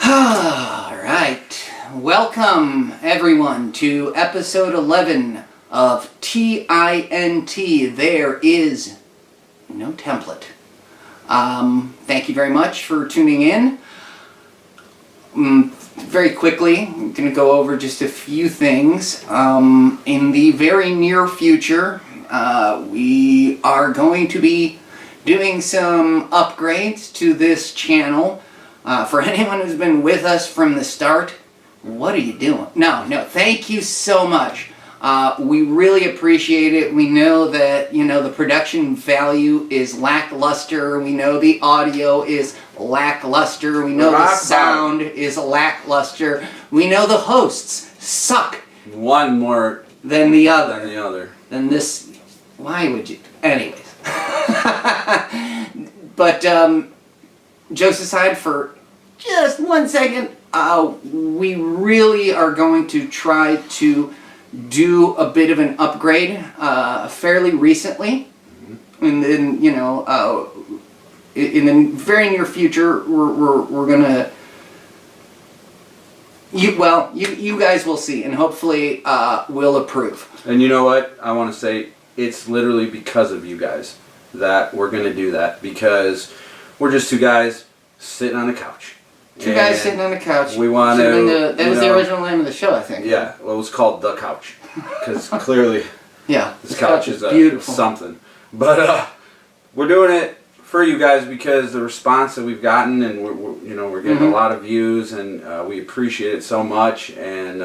All right. Welcome, everyone, to episode 11 of TINT. There is no template. Thank you very much for tuning in. Very quickly, I'm going to go over just a few things. In the very near future, we are going to be doing some upgrades to this channel. For anyone who's been with us from the start, what are you doing? No, thank you so much. We really appreciate it. We know that, the production value is lackluster. We know the audio is lackluster. We know the sound is lackluster. We know the hosts suck. One more than the other. Than this. Why would you? Anyways. But, jokes aside for just 1 second, we really are going to try to do a bit of an upgrade fairly recently. And then, in the very near future, we're gonna. You guys will see, and hopefully will approve. And you know what? I want to say it's literally because of you guys that we're gonna do that, because we're just two guys sitting on a couch. Two guys sitting on the couch. We want to. That was the original name of the show, I think. Yeah, well, it was called The Couch, because clearly, this couch is beautiful. Something. But we're doing it for you guys because the response that we've gotten, and we're getting a lot of views, and we appreciate it so much. And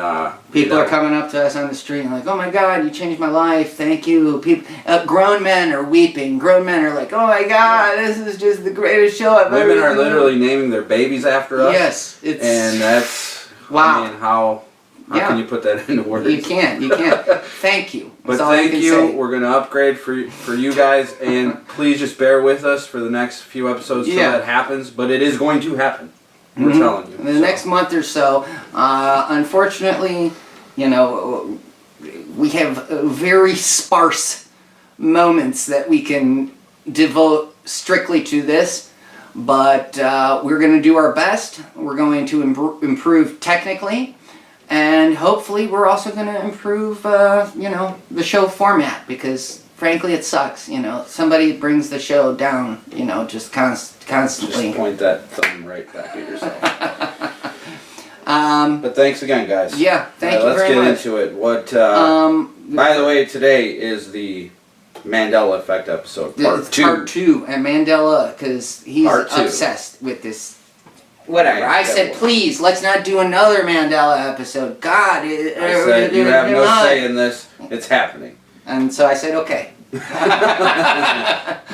people are coming up to us on the street and like, "Oh my God, you changed my life! Thank you." People, grown men are weeping. Grown men are like, "Oh my God, this is just the greatest show I've ever seen." Women are literally naming their babies after us. Yes, and that's wow. I mean, how can you put that into words? You can't. Thank you. But thank you. We're going to upgrade for you guys, and please just bear with us for the next few episodes till that happens. But it is going to happen. We're telling you. In the next month or so, unfortunately, we have very sparse moments that we can devote strictly to this. But we're going to do our best. We're going to improve technically. And hopefully we're also going to improve, the show format, because frankly it sucks, Somebody brings the show down, just constantly. Just point that thumb right back at yourself. But thanks again, guys. Yeah, thank you very much. Let's get into it. What? By the way, today is the Mandela Effect episode, part 2. Part 2, and Mandela, because he's obsessed with this. Whatever. I said, please, let's not do another Mandela episode. God. I said, you have no say in this. It's happening. And so I said, okay. But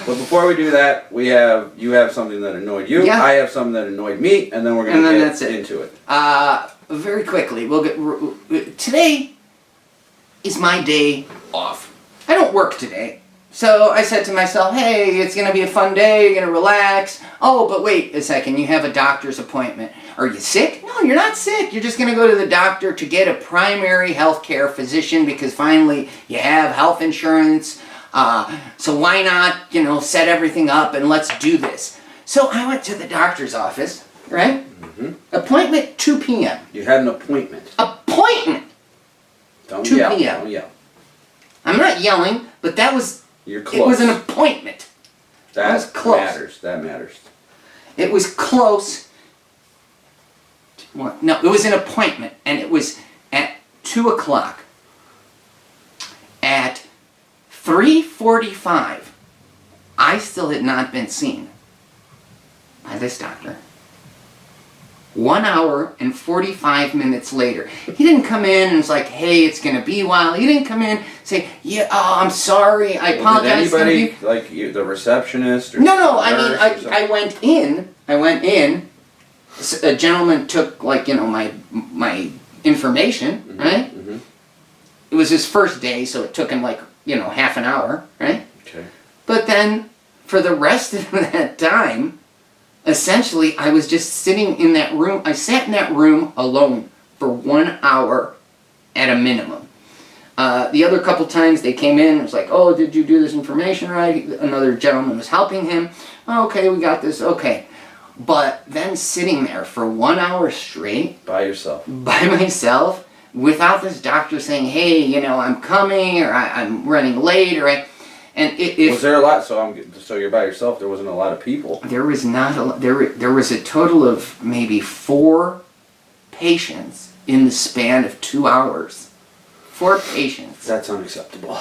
before we do that, you have something that annoyed you. Yeah. I have something that annoyed me, and then we're going to get into it. Very quickly, today is my day off. I don't work today. So I said to myself, hey, it's going to be a fun day, you're going to relax. Oh, but wait a second, you have a doctor's appointment. Are you sick? No, you're not sick. You're just going to go to the doctor to get a primary health care physician because finally you have health insurance. So why not, set everything up and let's do this. So I went to the doctor's office, right? Appointment 2 p.m. You had an appointment. Appointment! Don't 2 yell. p.m. Don't yell. I'm not yelling, but that was... You're close. It was an appointment. That was close. Matters. That matters. It was close. No, it was an appointment, and it was at 2 o'clock. At 3:45, I still had not been seen by this doctor. 1 hour and 45 minutes later. He didn't come in and was like, hey, it's going to be a while. He didn't come in and say, yeah, I'm sorry, I apologize. Did anybody, like you, the receptionist? Or no, I mean, I went in. A gentleman took, my information, right? It was his first day, so it took him, half an hour, right? Okay. But then, for the rest of that time, essentially, I was just sitting in that room. I sat in that room alone for 1 hour at a minimum. The other couple times they came in, it was like, oh, did you do this information right? Another gentleman was helping him. Okay, we got this. Okay. But then sitting there for 1 hour straight By yourself. by myself without this doctor saying, hey, you know, I'm coming, or I'm running late, or Was there a lot? So you're by yourself. There wasn't a lot of people. there was not a there was a total of maybe 4 patients in the span of 2 hours. 4 patients. That's unacceptable.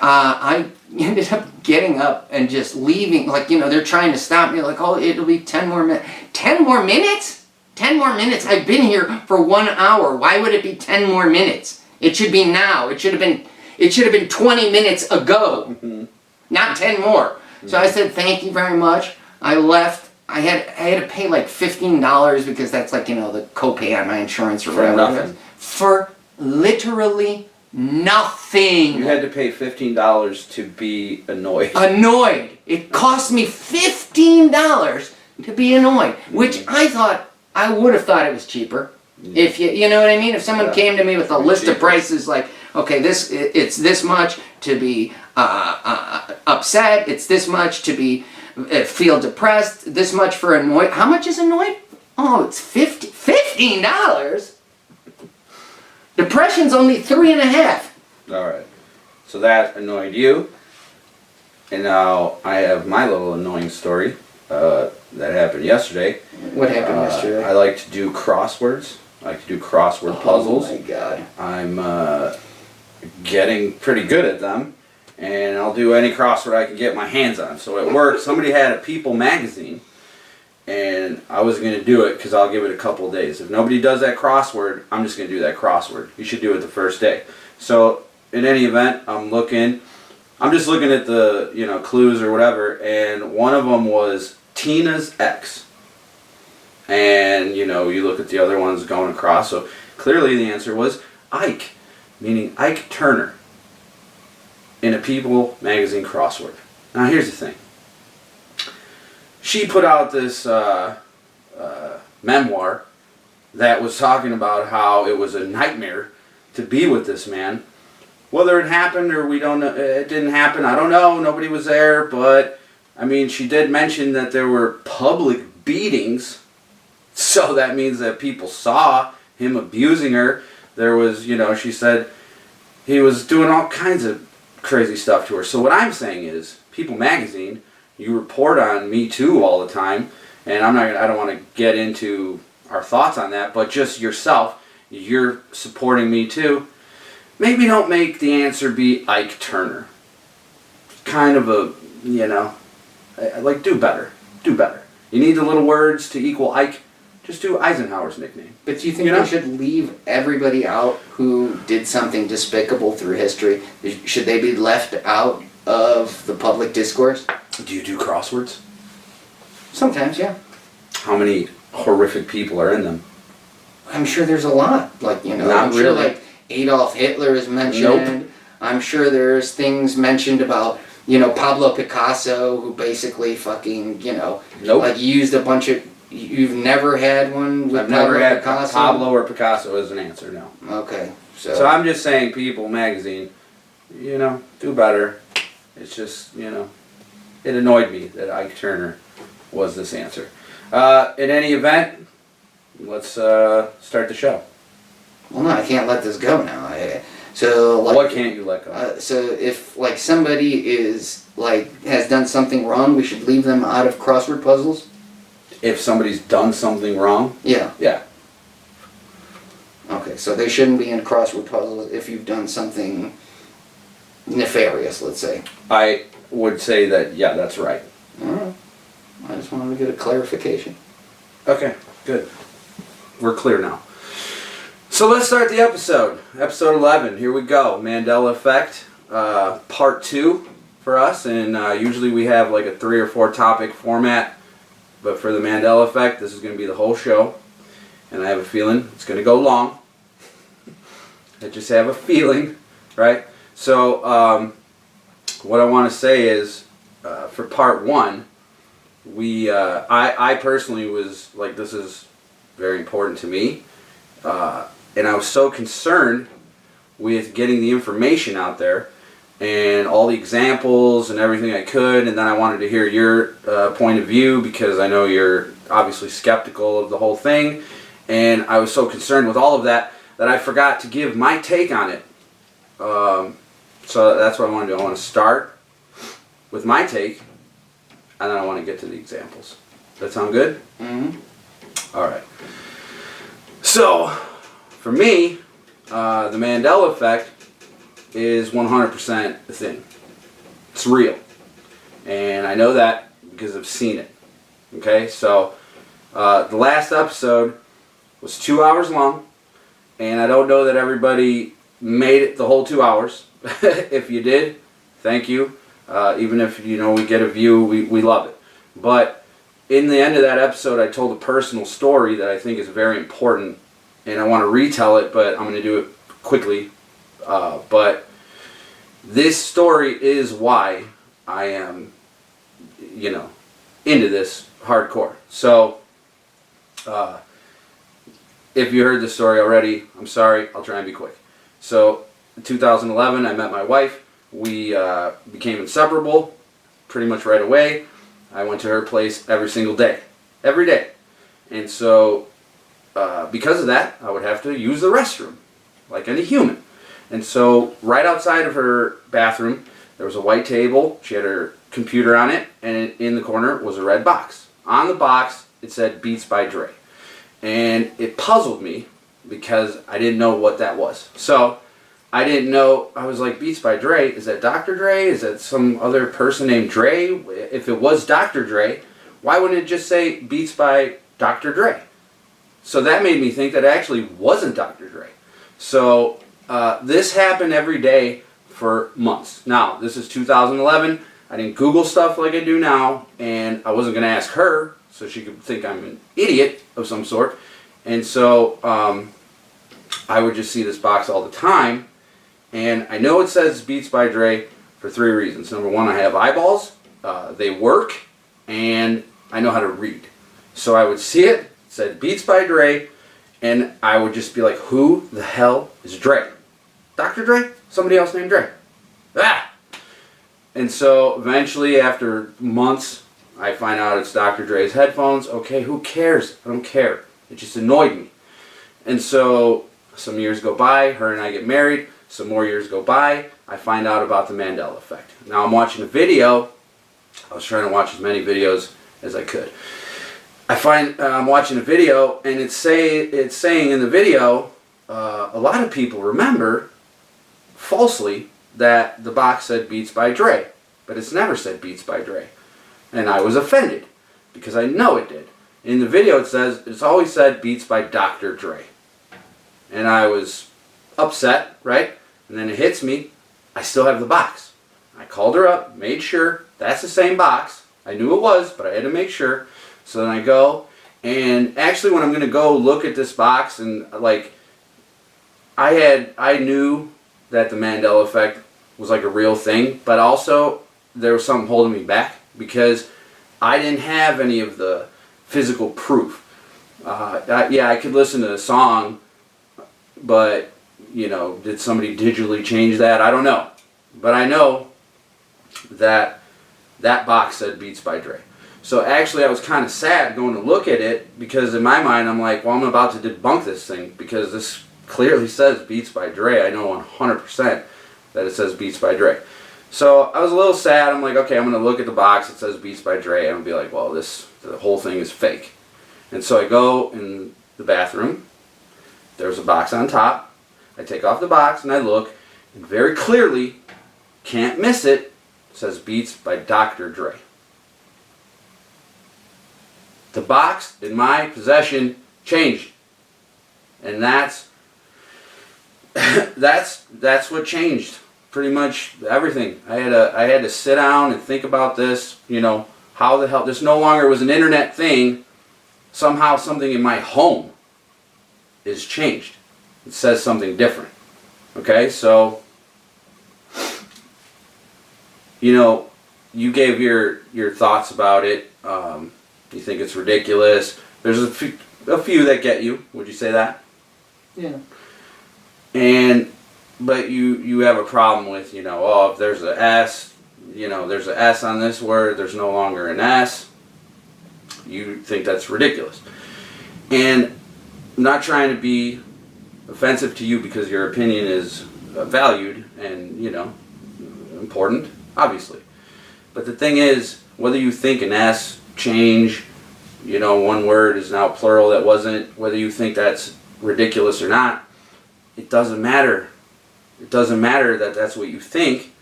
I ended up getting up and just leaving. Like, you know, they're trying to stop me. Like, oh, it'll be 10 more minutes. 10 more minutes? 10 more minutes? I've been here for 1 hour. Why would it be 10 more minutes? It should be now. It should have been 20 minutes ago. Mm-hmm. Not 10 more. Mm-hmm. So I said, thank you very much. I left. I had to pay like $15 because that's like, you know, the copay on my insurance or For whatever. nothing. For literally nothing. You had to pay $15 to be annoyed. Annoyed. It cost me $15 to be annoyed, which I would have thought it was cheaper. If you know what I mean? If someone came to me with a list of prices like, okay, it's this much to be upset, it's this much to be feel depressed, this much for annoyed. How much is annoyed? Oh, it's $15. Depression's only 3.5. All right. So that annoyed you. And now I have my little annoying story that happened yesterday. What happened yesterday? I like to do crosswords. I like to do crossword puzzles. Oh my God. I'm getting pretty good at them. And I'll do any crossword I can get my hands on. So at work, somebody had a People magazine. And I was going to do it because I'll give it a couple days. If nobody does that crossword, I'm just going to do that crossword. You should do it the first day. So in any event, I'm just looking at the, you know, clues or whatever, and one of them was Tina's ex. And, you know, you look at the other ones going across. So clearly the answer was Ike, meaning Ike Turner, in a People magazine crossword. Now here's the thing. She put out this memoir that was talking about how it was a nightmare to be with this man. Whether it happened or we don't know, it didn't happen, I don't know, nobody was there, but I mean, she did mention that there were public beatings, so that means that people saw him abusing her. There was, you know, she said he was doing all kinds of crazy stuff to her. So what I'm saying is, People magazine, you report on Me Too all the time, and I don't want to get into our thoughts on that, but just yourself, you're supporting Me Too. Maybe don't make the answer be Ike Turner. Kind of a, you know, like do better. Do better. You need the little words to equal Ike. Just do Eisenhower's nickname. But do you think we should leave everybody out who did something despicable through history? Should they be left out of the public discourse? Do you do crosswords? Sometimes, yeah. How many horrific people are in them? I'm sure there's a lot. Like, you know, Not I'm sure really. like Adolf Hitler is mentioned. Nope. I'm sure there's things mentioned about, you know, Pablo Picasso, who basically fucking, you know, Nope. like used a bunch of. You've never had one with I've never had Picasso? Pablo or Picasso as an answer, no. Okay, So I'm just saying, People magazine, you know, do better. It's just, you know, it annoyed me that Ike Turner was this answer. In any event, let's start the show. Well, no, I can't let this go now. So like, What can't you let go? So if like somebody is like has done something wrong, we should leave them out of crossword puzzles. If somebody's done something wrong? Yeah. Yeah. Okay, so they shouldn't be in crossword puzzles if you've done something nefarious, let's say. I would say that, yeah, that's right. Alright. I just wanted to get a clarification. Okay, good. We're clear now. So let's start the episode. Episode 11, here we go. Mandela Effect, part 2 for us. And usually we have like a 3 or 4 topic format. But for the Mandela Effect, this is going to be the whole show. And I have a feeling it's going to go long. I just have a feeling, right? So what I want to say is, for part 1, I personally was like, this is very important to me. And I was so concerned with getting the information out there and all the examples and everything I could, and then I wanted to hear your point of view because I know you're obviously skeptical of the whole thing, and I was so concerned with all of that that I forgot to give my take on it. So that's what I want to do. I want to start with my take, and then I want to get to the examples. Does that sound good? Mm-hmm. All right. So, for me, the Mandela effect is 100% a thing. It's real. And I know that because I've seen it. Okay, so the last episode was 2 hours long, and I don't know that everybody made it the whole 2 hours. If you did, thank you. Even if we get a view, we love it. But in the end of that episode, I told a personal story that I think is very important, and I want to retell it, but I'm going to do it quickly. But this story is why I am, into this hardcore. So, if you heard this story already, I'm sorry. I'll try and be quick. So, in 2011, I met my wife. We became inseparable pretty much right away. I went to her place every single day. Every day. And so, because of that, I would have to use the restroom, like any human. And so, right outside of her bathroom, there was a white table. She had her computer on it, and in the corner was a red box. On the box, it said Beats by Dre. And it puzzled me because I didn't know what that was. So, I didn't know. I was like, Beats by Dre, is that Dr. Dre? Is that some other person named Dre? If it was Dr. Dre, why wouldn't it just say Beats by Dr. Dre? So that made me think that it actually wasn't Dr. Dre. So this happened every day for months. Now, this is 2011. I didn't Google stuff like I do now, and I wasn't going to ask her, so she could think I'm an idiot of some sort. And so I would just see this box all the time. And I know it says Beats by Dre for 3 reasons. Number one, I have eyeballs, they work, and I know how to read. So I would see it said Beats by Dre, and I would just be like, who the hell is Dre? Dr. Dre? Somebody else named Dre. Ah! And so eventually, after months, I find out it's Dr. Dre's headphones. Okay, who cares? I don't care. It just annoyed me. And so some years go by, her and I get married. Some more years go by, I find out about the Mandela effect. Now I'm watching a video. I was trying to watch as many videos as I could. I'm watching a video, and it's saying in the video, a lot of people remember falsely that the box said Beats by Dre, but it's never said Beats by Dre. And I was offended because I know it did. In the video it says, it's always said Beats by Dr. Dre. And I was upset, right? And then it hits me, I still have the box. I called her up, made sure that's the same box. I knew it was, but I had to make sure. So then I go, and actually when I'm going to go look at this box, and like, I knew that the Mandela effect was like a real thing, but also there was something holding me back because I didn't have any of the physical proof. I could listen to a song, but did somebody digitally change that? I don't know. But I know that that box said Beats by Dre. So actually I was kind of sad going to look at it because in my mind I'm like, well, I'm about to debunk this thing because this clearly says Beats by Dre. I know 100% that it says Beats by Dre. So I was a little sad. I'm like, okay, I'm going to look at the box. It says Beats by Dre. And I'll be like, well, the whole thing is fake. And so I go in the bathroom. There's a box on top. I take off the box and I look, and very clearly, can't miss it, says Beats by Dr. Dre. The box in my possession changed. And that's what changed pretty much everything. I had to sit down and think about this, how the hell this no longer was an internet thing. Somehow something in my home is changed. It says something different. Okay, so you gave your thoughts about it. You think it's ridiculous. There's a few that get you. Would you say that? Yeah. But you have a problem with, if there's a S, there's an S on this word, there's no longer an S. You think that's ridiculous. And I'm not trying to be offensive to you because your opinion is valued and, important, obviously. But the thing is, whether you think an S, change, one word is now plural that wasn't, whether you think that's ridiculous or not, it doesn't matter. It doesn't matter that that's what you think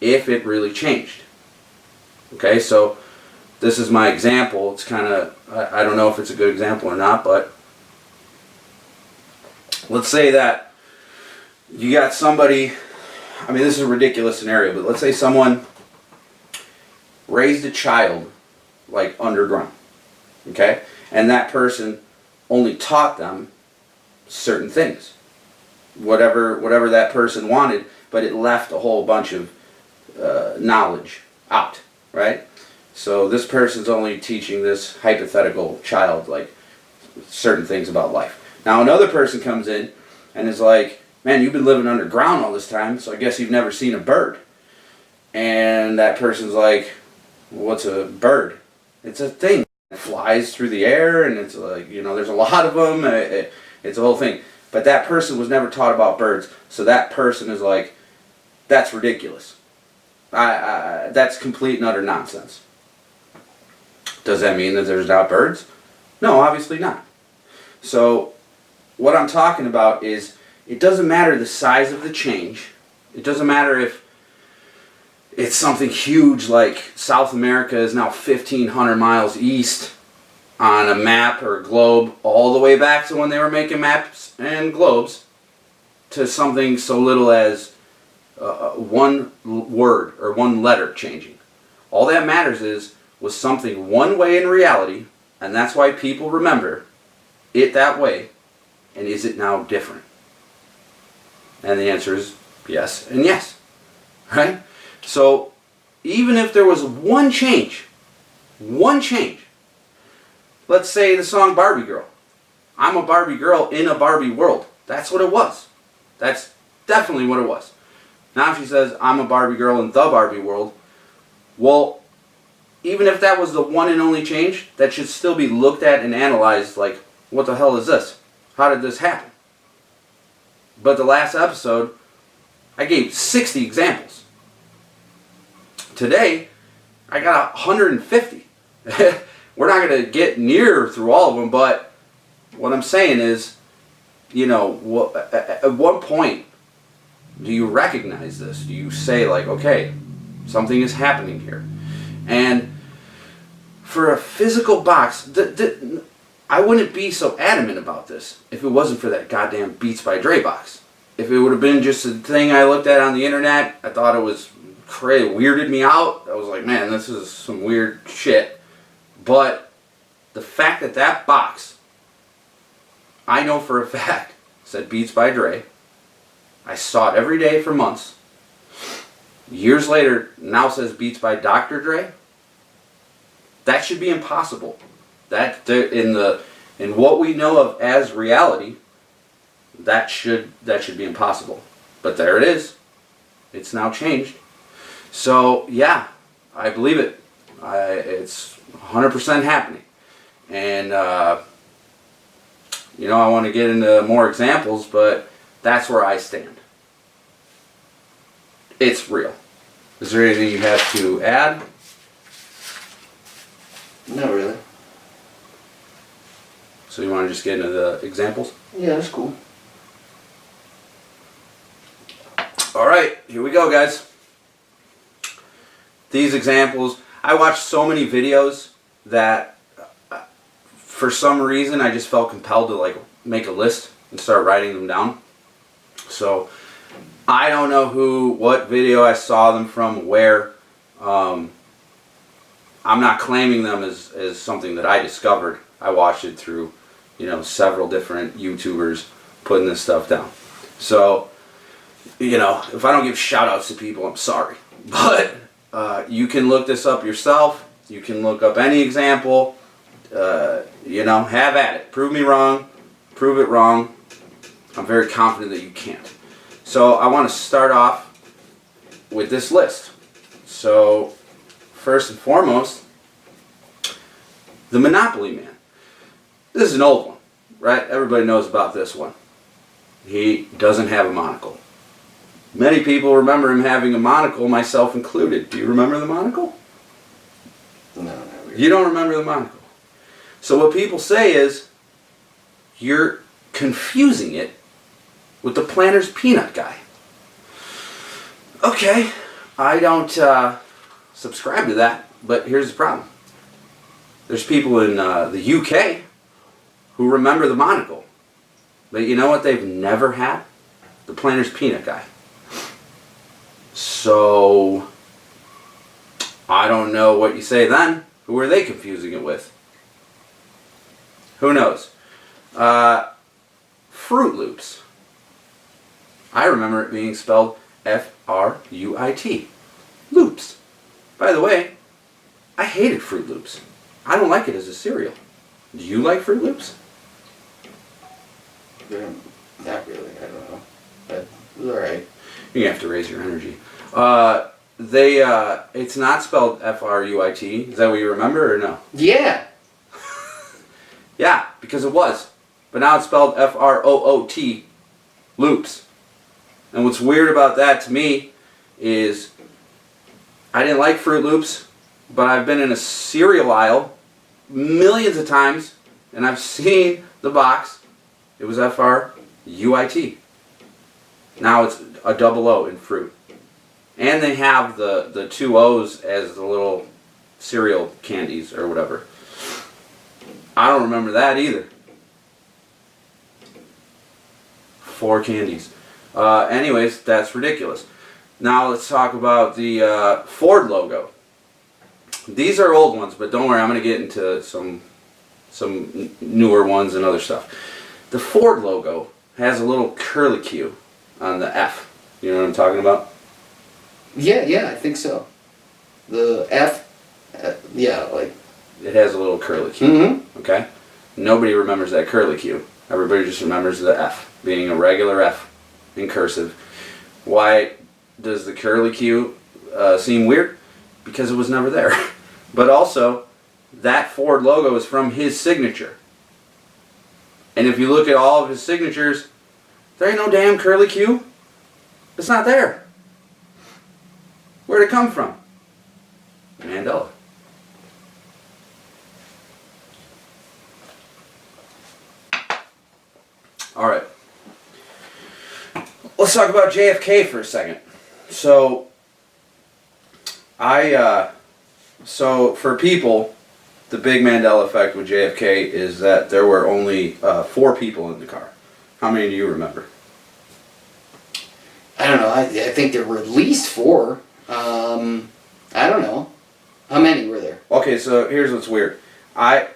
if it really changed. Okay, so this is my example. It's kind of, I don't know if it's a good example or not, but let's say that you got somebody, I mean, this is a ridiculous scenario, but let's say someone raised a child like underground, okay? And that person only taught them certain things, whatever that person wanted, but it left a whole bunch of knowledge out, right? So this person's only teaching this hypothetical child like certain things about life. Now another person comes in and is like, man, you've been living underground all this time, so I guess you've never seen a bird. And that person's like, what's a bird? It's a thing. It flies through the air, and it's like, there's a lot of them. It's a whole thing. But that person was never taught about birds, so that person is like, that's ridiculous. That's complete and utter nonsense. Does that mean that there's not birds? No, obviously not. So what I'm talking about is, it doesn't matter the size of the change. It doesn't matter if it's something huge like South America is now 1,500 miles east on a map or a globe, all the way back to when they were making maps and globes, to something so little as one word or one letter changing. All that matters was something one way in reality, and that's why people remember it that way, and is it now different? And the answer is yes and yes, right? So even if there was one change, let's say the song Barbie Girl. I'm a Barbie girl in a Barbie world. That's what it was. That's definitely what it was. Now if she says, I'm a Barbie girl in the Barbie world, well, even if that was the one and only change, that should still be looked at and analyzed like, what the hell is this? How did this happen? But the last episode, I gave 60 examples. Today, I got 150. We're not going to get near through all of them, but what I'm saying is, at what point do you recognize this? Do you say like, okay, something is happening here? And for a physical box, I wouldn't be so adamant about this if it wasn't for that goddamn Beats by Dre box. If it would have been just a thing I looked at on the internet, I thought it was crazy, weirded me out. I was like, man, this is some weird shit. But the fact that that box, I know for a fact, said Beats by Dre. I saw it every day for months. Years later, now says Beats by Dr. Dre. That should be impossible. That in what we know of as reality, that should be impossible. But there it is. It's now changed. So yeah, I believe it. It's 100% happening. And I want to get into more examples, but that's where I stand. It's real. Is there anything you have to add? Not really. So you want to just get into the examples? Yeah, that's cool. Alright, here we go, guys. These examples, I watched so many videos that for some reason I just felt compelled to like make a list and start writing them down. So I don't know what video I saw them from, where. I'm not claiming them as something that I discovered. I watched it through, several different YouTubers putting this stuff down. So, if I don't give shout outs to people, I'm sorry. But you can look this up yourself. You can look up any example. Have at it. Prove me wrong. Prove it wrong. I'm very confident that you can't. So I want to start off with this list. So first and foremost, The Monopoly Man. This is an old one, right? Everybody knows about this one. He doesn't have a monocle. Many people remember him having a monocle, myself included. Do you remember the monocle? No, not really. You don't remember the monocle. So what people say is, you're confusing it with the Planters Peanut guy. Okay, I don't subscribe to that, but here's the problem. There's people in the UK who remember the monocle. But you know what they've never had? The Planters Peanut guy. So, I don't know what you say then. Who are they confusing it with? Who knows? Fruit Loops. I remember it being spelled F-R-U-I-T. Loops. By the way, I hated Fruit Loops. I don't like it as a cereal. Do you like Fruit Loops? Not really, I don't know. But it was alright. You have to raise your energy. It's not spelled F-R-U-I-T. Is that what you remember or no? Yeah! Yeah, because it was. But now it's spelled F-R-O-O-T. Loops. And what's weird about that to me is I didn't like Fruit Loops, but I've been in a cereal aisle millions of times and I've seen the box. It was F-R-U-I-T. Now it's a double O in fruit. And they have the two O's as the little cereal candies or whatever. I don't remember that either. 4 candies. Anyways, that's ridiculous. Now let's talk about the Ford logo. These are old ones, but don't worry, I'm going to get into some newer ones and other stuff. The Ford logo has a little curlicue on the F. You know what I'm talking about? Yeah, I think so. The F, yeah, like... It has a little curlicue. Mm-hmm. Okay? Nobody remembers that curlicue. Everybody just remembers the F, being a regular F in cursive. Why does the curlicue seem weird? Because it was never there. But also, that Ford logo is from his signature. And if you look at all of his signatures, there ain't no damn curlicue. It's not there. Where'd it come from? Mandela. Alright. Let's talk about JFK for a second. So for people, the big Mandela effect with JFK is that there were only 4 people in the car. How many do you remember? I don't know, I think there were at least 4. I don't know. How many were there? Okay, so here's what's weird. I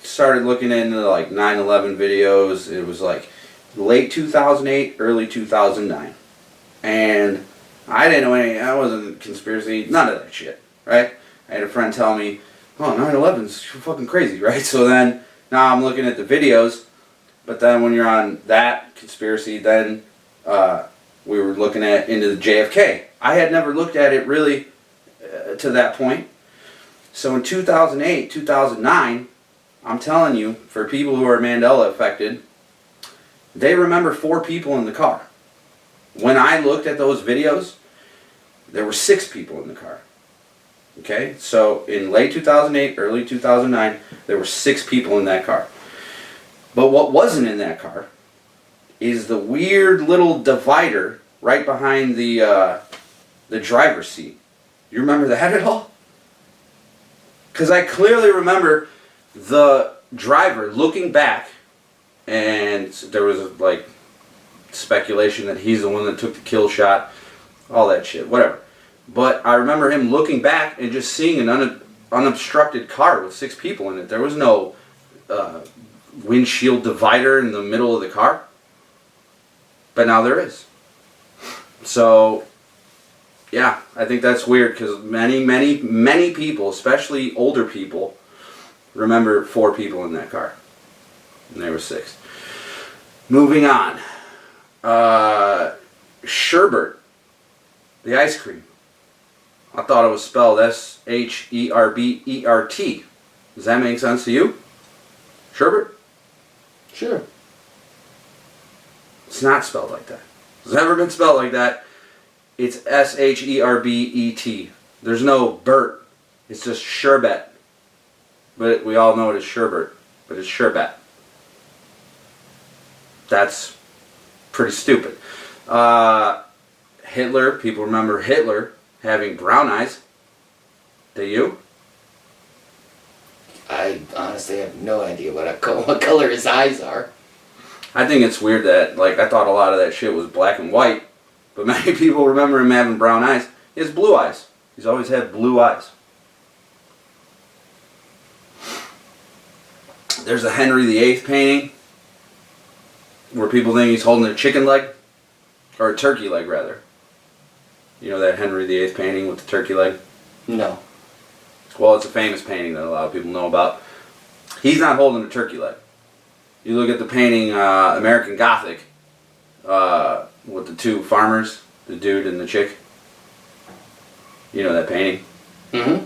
started looking into like 9/11 videos. It was like late 2008, early 2009. And I didn't know anything. I wasn't conspiracy, none of that shit, right? I had a friend tell me, oh, 9/11's fucking crazy, right? So then, now I'm looking at the videos, but then when you're on that conspiracy, then we were looking at into the JFK. I had never looked at it really to that point. So in 2008, 2009, I'm telling you, for people who are Mandela affected, they remember 4 people in the car. When I looked at those videos, there were 6 people in the car. Okay, so in late 2008, early 2009, there were 6 people in that car. But what wasn't in that car is the weird little divider right behind the driver's seat. You remember that at all? Because I clearly remember the driver looking back, and there was like speculation that he's the one that took the kill shot, all that shit, whatever. But I remember him looking back and just seeing an unobstructed car with 6 people in it. There was no windshield divider in the middle of the car. But now there is. So, yeah, I think that's weird because many people, especially older people, remember 4 people in that car. And there were 6. Moving on. Sherbert, the ice cream. I thought it was spelled S-H-E-R-B-E-R-T. Does that make sense to you? Sherbet? Sure. It's not spelled like that. It's never been spelled like that. It's Sherbet. There's no Bert. It's just sherbet. But we all know it as sherbet. But it's sherbet. That's pretty stupid. Hitler, people remember Hitler having brown eyes. Do you? I honestly have no idea what color his eyes are. I think it's weird that, like, I thought a lot of that shit was black and white, but many people remember him having brown eyes. He has blue eyes. He's always had blue eyes. There's a Henry VIII painting where people think he's holding a chicken leg, or a turkey leg, rather. You know that Henry VIII painting with the turkey leg? No. Well, it's a famous painting that a lot of people know about. He's not holding a turkey leg. You look at the painting American Gothic with the two farmers, the dude and the chick. You know that painting? Mm-hmm.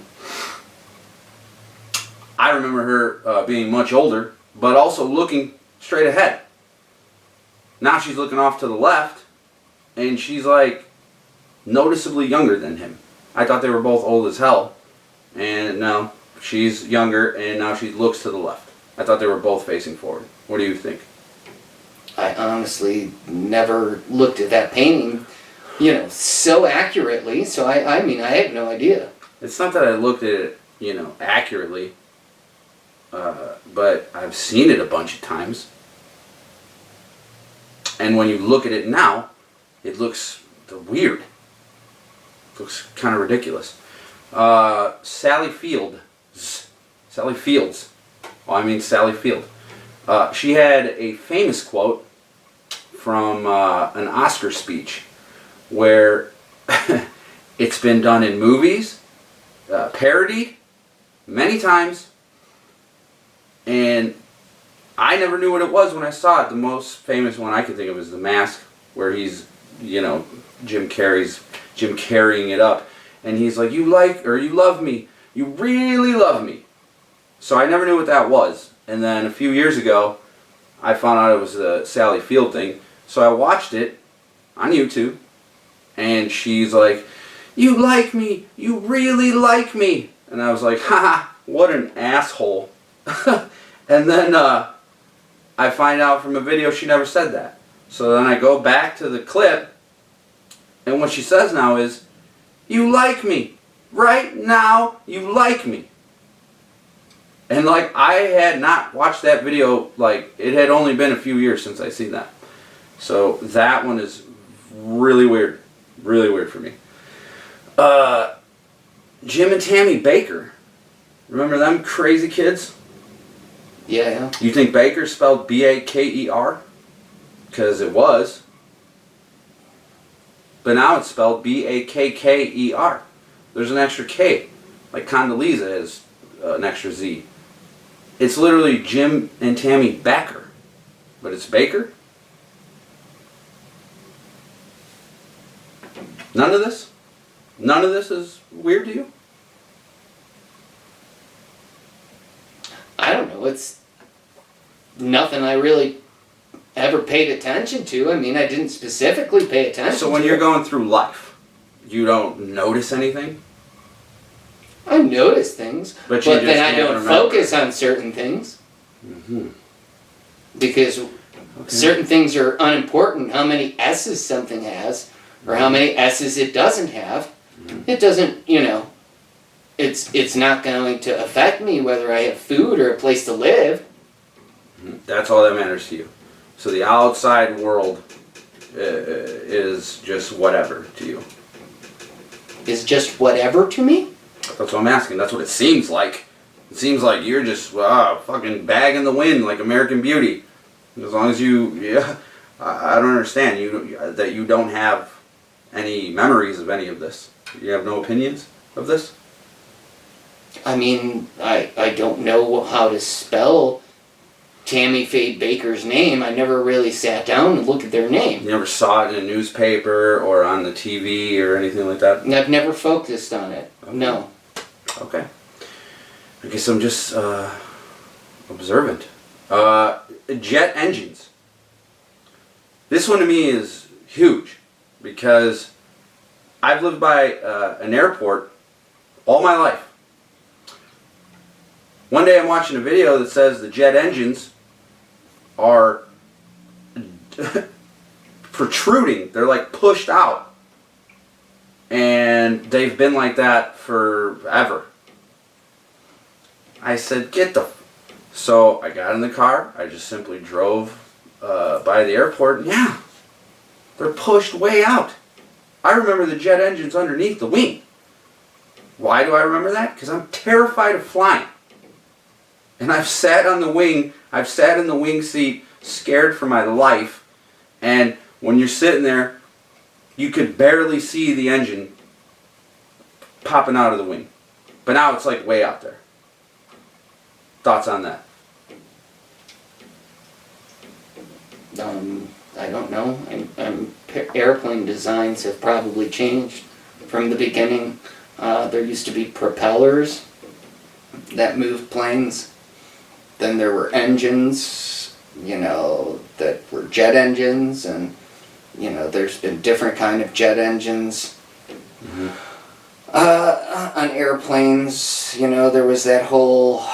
I remember her being much older, but also looking straight ahead. Now she's looking off to the left, and she's like noticeably younger than him. I thought they were both old as hell, and no, she's younger, and now she looks to the left. I thought they were both facing forward. What do you think? I honestly never looked at that painting, so accurately, so I mean, I have no idea. It's not that I looked at it, accurately, but I've seen it a bunch of times. And when you look at it now, it looks weird. It looks kind of ridiculous. Sally Fields. Sally Field. She had a famous quote from an Oscar speech where it's been done in movies, parodied many times, and I never knew what it was when I saw it. The most famous one I could think of is The Mask, where he's, Jim carrying it up, and he's like, you love me, you really love me. So I never knew what that was, and then a few years ago, I found out it was the Sally Field thing, so I watched it on YouTube, and she's like, you like me, you really like me, and I was like, haha, what an asshole. And then I find out from a video she never said that. So then I go back to the clip, and what she says now is, you like me. Right now, you like me. And like, I had not watched that video, like, it had only been a few years since I seen that. So that one is really weird. Really weird for me. Jim and Tammy Baker. Remember them crazy kids? Yeah. You think Baker spelled B-A-K-E-R? Because it was. But now it's spelled B-A-K-K-E-R. There's an extra K. Like Condoleezza has an extra Z. It's literally Jim and Tammy Baker. But it's Baker? None of this? None of this is weird to you? I don't know. It's nothing I really ever paid attention to. I mean, I didn't specifically pay attention So when to you're it. going through life, you don't notice anything? I notice things, But but you just then I can't don't remember. focus on certain things. Mm-hmm. Because certain things are unimportant. How many S's something has, or how many S's it doesn't have. It doesn't, it's not going to affect me whether I have food or a place to live. That's all that matters to you. So the outside world is just whatever to you. Is just whatever to me? That's what I'm asking. That's what it seems like. It seems like you're just fucking bag in the wind like American Beauty. As long as I don't understand that you don't have any memories of any of this. You have no opinions of this? I mean, I don't know how to spell Tammy Faye Baker's name. I never really sat down and looked at their name. You never saw it in a newspaper or on the TV or anything like that? And I've never focused on it. Okay. No. Okay. I guess I'm just observant. Jet engines. This one to me is huge because I've lived by an airport all my life. One day I'm watching a video that says the jet engines are protruding. They're like pushed out. And they've been like that forever. I said, get the... So I got in the car. I just simply drove by the airport. And yeah, they're pushed way out. I remember the jet engines underneath the wing. Why do I remember that? Because I'm terrified of flying. And I've sat on the wing. I've sat in the wing seat scared for my life. And when you're sitting there, you could barely see the engine popping out of the wing. But now it's like way out there. Thoughts on that? I don't know. Airplane designs have probably changed from the beginning. There used to be propellers that moved planes. Then there were engines, that were jet engines, and there's been different kind of jet engines. Mm-hmm. On airplanes, there was that whole,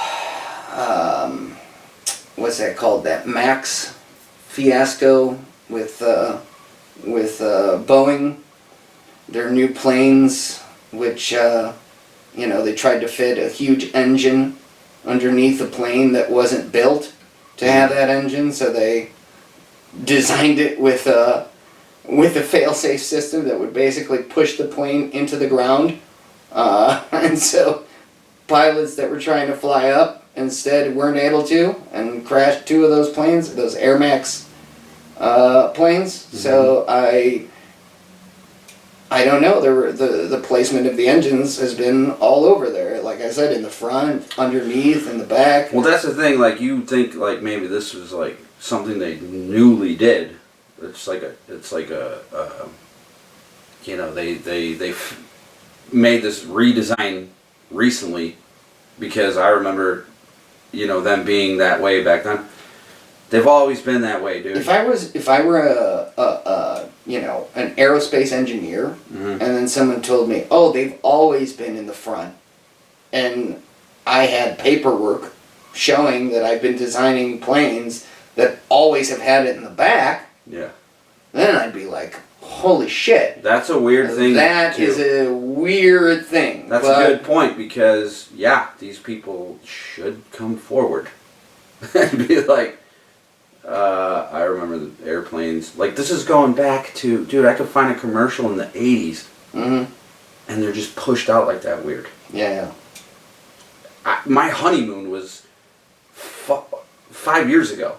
what's that called? That Max fiasco with Boeing. Their new planes, which they tried to fit a huge engine underneath the plane that wasn't built to have that engine, so they designed it with a fail-safe system that would basically push the plane into the ground. And so pilots that were trying to fly up instead weren't able to, and crashed two of those planes, those Air Max planes. Mm-hmm. So I don't know. The placement of the engines has been all over there. Like I said, in the front, underneath, in the back. Well, that's the thing. Like, you think like maybe this was like something they newly did. It's like they made this redesign recently, because I remember, them being that way back then. They've always been that way, dude. If I were an aerospace engineer, mm-hmm. and then someone told me, oh, they've always been in the front, and I had paperwork showing that I've been designing planes that always have had it in the back, yeah, then I'd be like, holy shit. That's a weird thing. That is a weird thing. That's a good point, because, yeah, these people should come forward and be like, I remember the airplanes. Like, this is going back to, dude, I could find a commercial in the 80s, mm-hmm. and they're just pushed out like that weird. Yeah. My honeymoon was 5 years ago.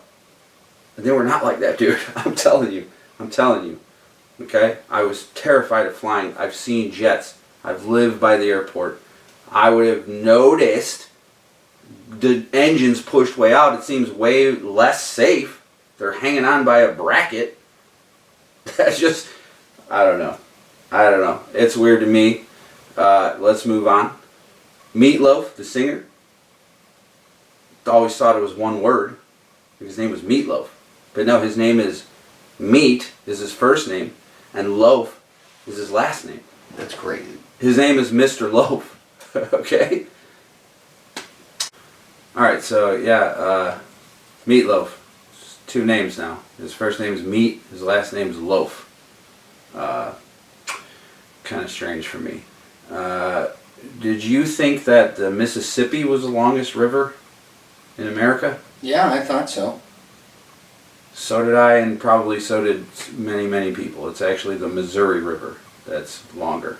And they were not like that, dude. I'm telling you. Okay? I was terrified of flying. I've seen jets. I've lived by the airport. I would have noticed the engines pushed way out. It seems way less safe. They're hanging on by a bracket. That's just, I don't know. It's weird to me. Let's move on. Meatloaf, the singer, always thought it was one word. His name was Meatloaf. But no, his name is Meat, is his first name, and Loaf is his last name. That's crazy. His name is Mr. Loaf. Okay? Alright, so yeah, Meatloaf. Two names now. His first name is Meat, his last name is Loaf. Kind of strange for me. Did you think that the Mississippi was the longest river in America? Yeah, I thought so. So did I, and probably so did many, many people. It's actually the Missouri River that's longer.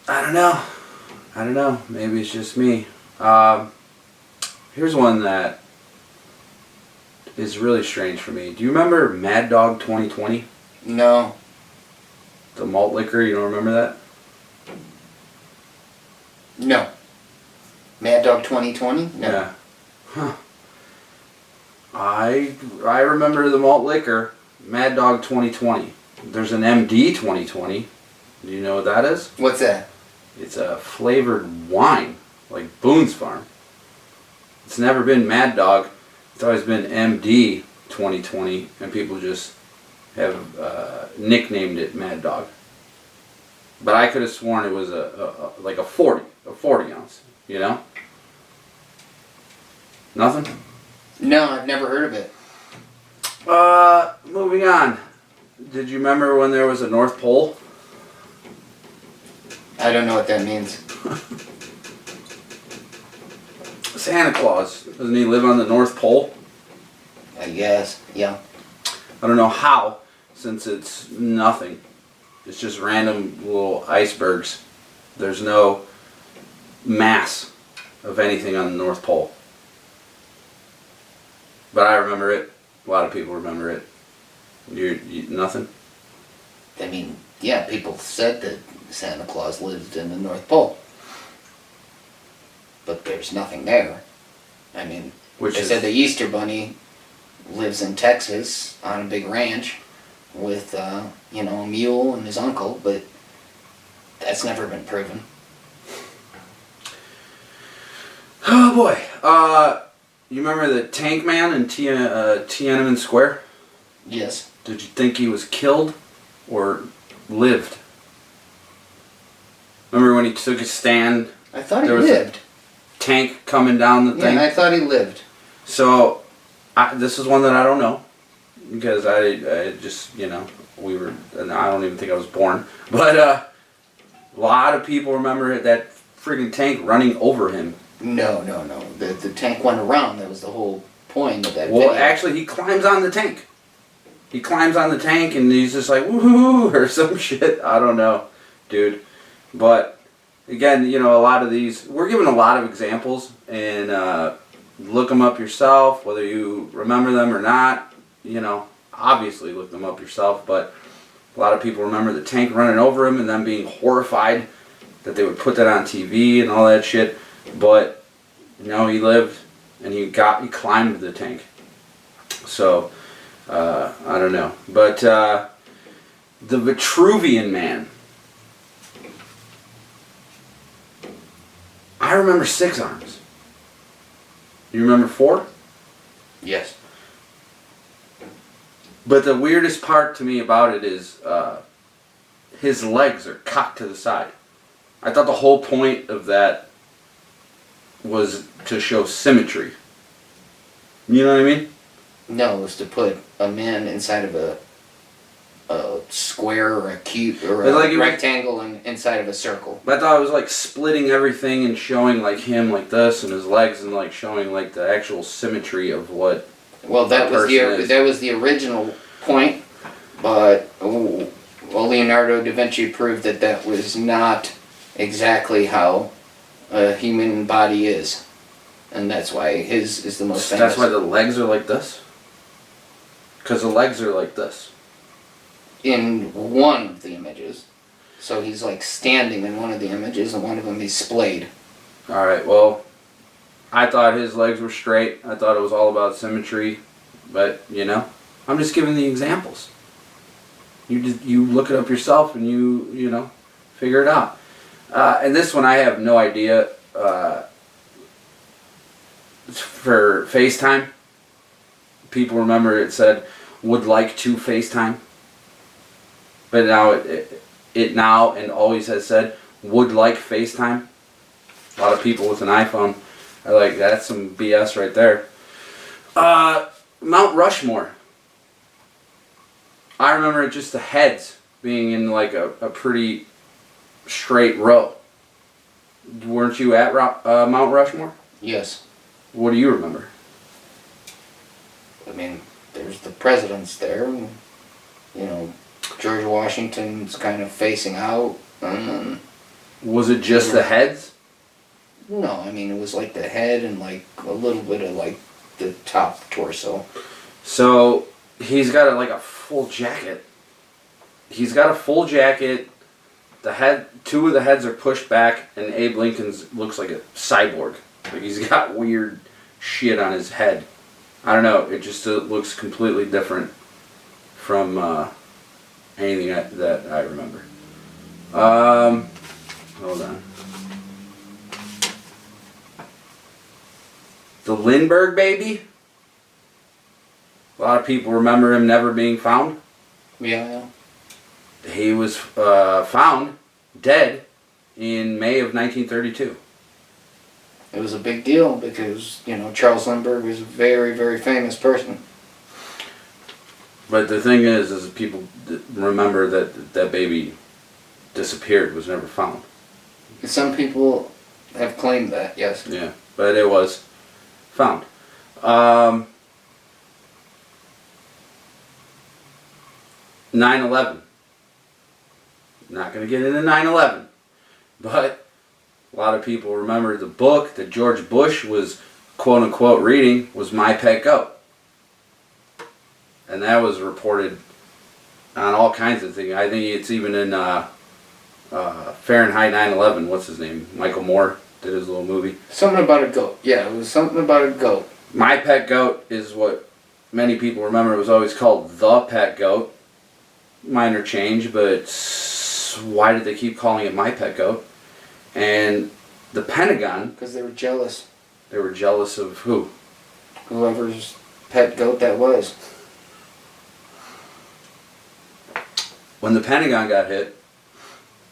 I don't know. Maybe it's just me. Here's one that is really strange for me. Do you remember Mad Dog 2020? No. The malt liquor, you don't remember that? No. Mad Dog 2020? No. Yeah. Huh. I remember the malt liquor, Mad Dog 2020. There's an MD 2020. Do you know what that is? What's that? It's a flavored wine, like Boone's Farm. It's never been Mad Dog. It's always been MD 2020, and people just have nicknamed it Mad Dog. But I could have sworn it was like a 40 ounce, you know? Nothing? No, I've never heard of it. Moving on. Did you remember when there was a North Pole? I don't know what that means. Santa Claus, doesn't he live on the North Pole? I guess, yeah. I don't know how, since it's nothing. It's just random little icebergs. There's no mass of anything on the North Pole. But I remember it. A lot of people remember it. You nothing? I mean, yeah, people said that Santa Claus lived in the North Pole. But there's nothing there. I mean, they said the Easter Bunny lives in Texas on a big ranch with, a mule and his uncle, but that's never been proven. Oh boy. You remember the Tank Man in Tiananmen Square? Yes. Did you think he was killed or lived? Remember when he took his stand? I thought he There was lived. Tank coming down the Yeah, thing? I thought he lived. So, this is one that I don't know. Because I just, we were, and I don't even think I was born. But a lot of people remember that friggin' tank running over him. No. The tank went around. That was the whole point of that Well, video. actually, he climbs on the tank. He climbs on the tank and he's just like, woohoo, or some shit. I don't know, dude. But, again, a lot of these, we're giving a lot of examples. And look them up yourself, whether you remember them or not. Obviously look them up yourself. But a lot of people remember the tank running over him and them being horrified that they would put that on TV and all that shit. But, he lived and he climbed the tank. So, I don't know. But, the Vitruvian Man. I remember 6 arms. You remember 4? Yes. But the weirdest part to me about it is, his legs are cocked to the side. I thought the whole point of that was to show symmetry. You know what I mean? No, it was to put a man inside of a square or a cube or a rectangle and inside of a circle. I thought it was like splitting everything and showing like him like this and his legs and like showing like the actual symmetry of what. Well, that was the original point, but Leonardo da Vinci proved that was not exactly how a human body is, and that's why his is the most famous. That's why the legs are like this? Because the legs are like this. In one of the images. So he's like standing in one of the images, and one of them he's splayed. Alright, well, I thought his legs were straight. I thought it was all about symmetry. But, I'm just giving the examples. You look it up yourself and you figure it out. And this one I have no idea. For FaceTime, people remember it said, would like to FaceTime. But now it now and always has said, would like FaceTime. A lot of people with an iPhone are like, that's some BS right there. Mount Rushmore. I remember just the heads being in like a pretty straight row. Weren't you at Mount Rushmore? Yes. What do you remember? I mean, there's the presidents there, and, George Washington's kind of facing out. Was it just the heads? No, I mean, it was like the head and like a little bit of like the top torso. So he's got a full jacket. He's got a full jacket. Two of the heads are pushed back, and Abe Lincoln's looks like a cyborg. Like he's got weird shit on his head. I don't know. It just looks completely different from anything that I remember. Hold on. The Lindbergh baby. A lot of people remember him never being found. Yeah. He was found dead in May of 1932. It was a big deal because, Charles Lindbergh was a very, very famous person. But the thing is people remember that baby disappeared, was never found. Some people have claimed that, yes. Yeah, but it was found. 9/11. Not going to get into 9/11, but a lot of people remember the book that George Bush was quote unquote reading was My Pet Goat. And that was reported on all kinds of things. I think it's even in Fahrenheit 9/11. What's his name? Michael Moore did his little movie. Something about a goat. Yeah, it was something about a goat. My Pet Goat is what many people remember. It was always called The Pet Goat. Minor change, but why did they keep calling it My Pet Goat? And the Pentagon... Because they were jealous. They were jealous of who? Whoever's pet goat that was. When the Pentagon got hit,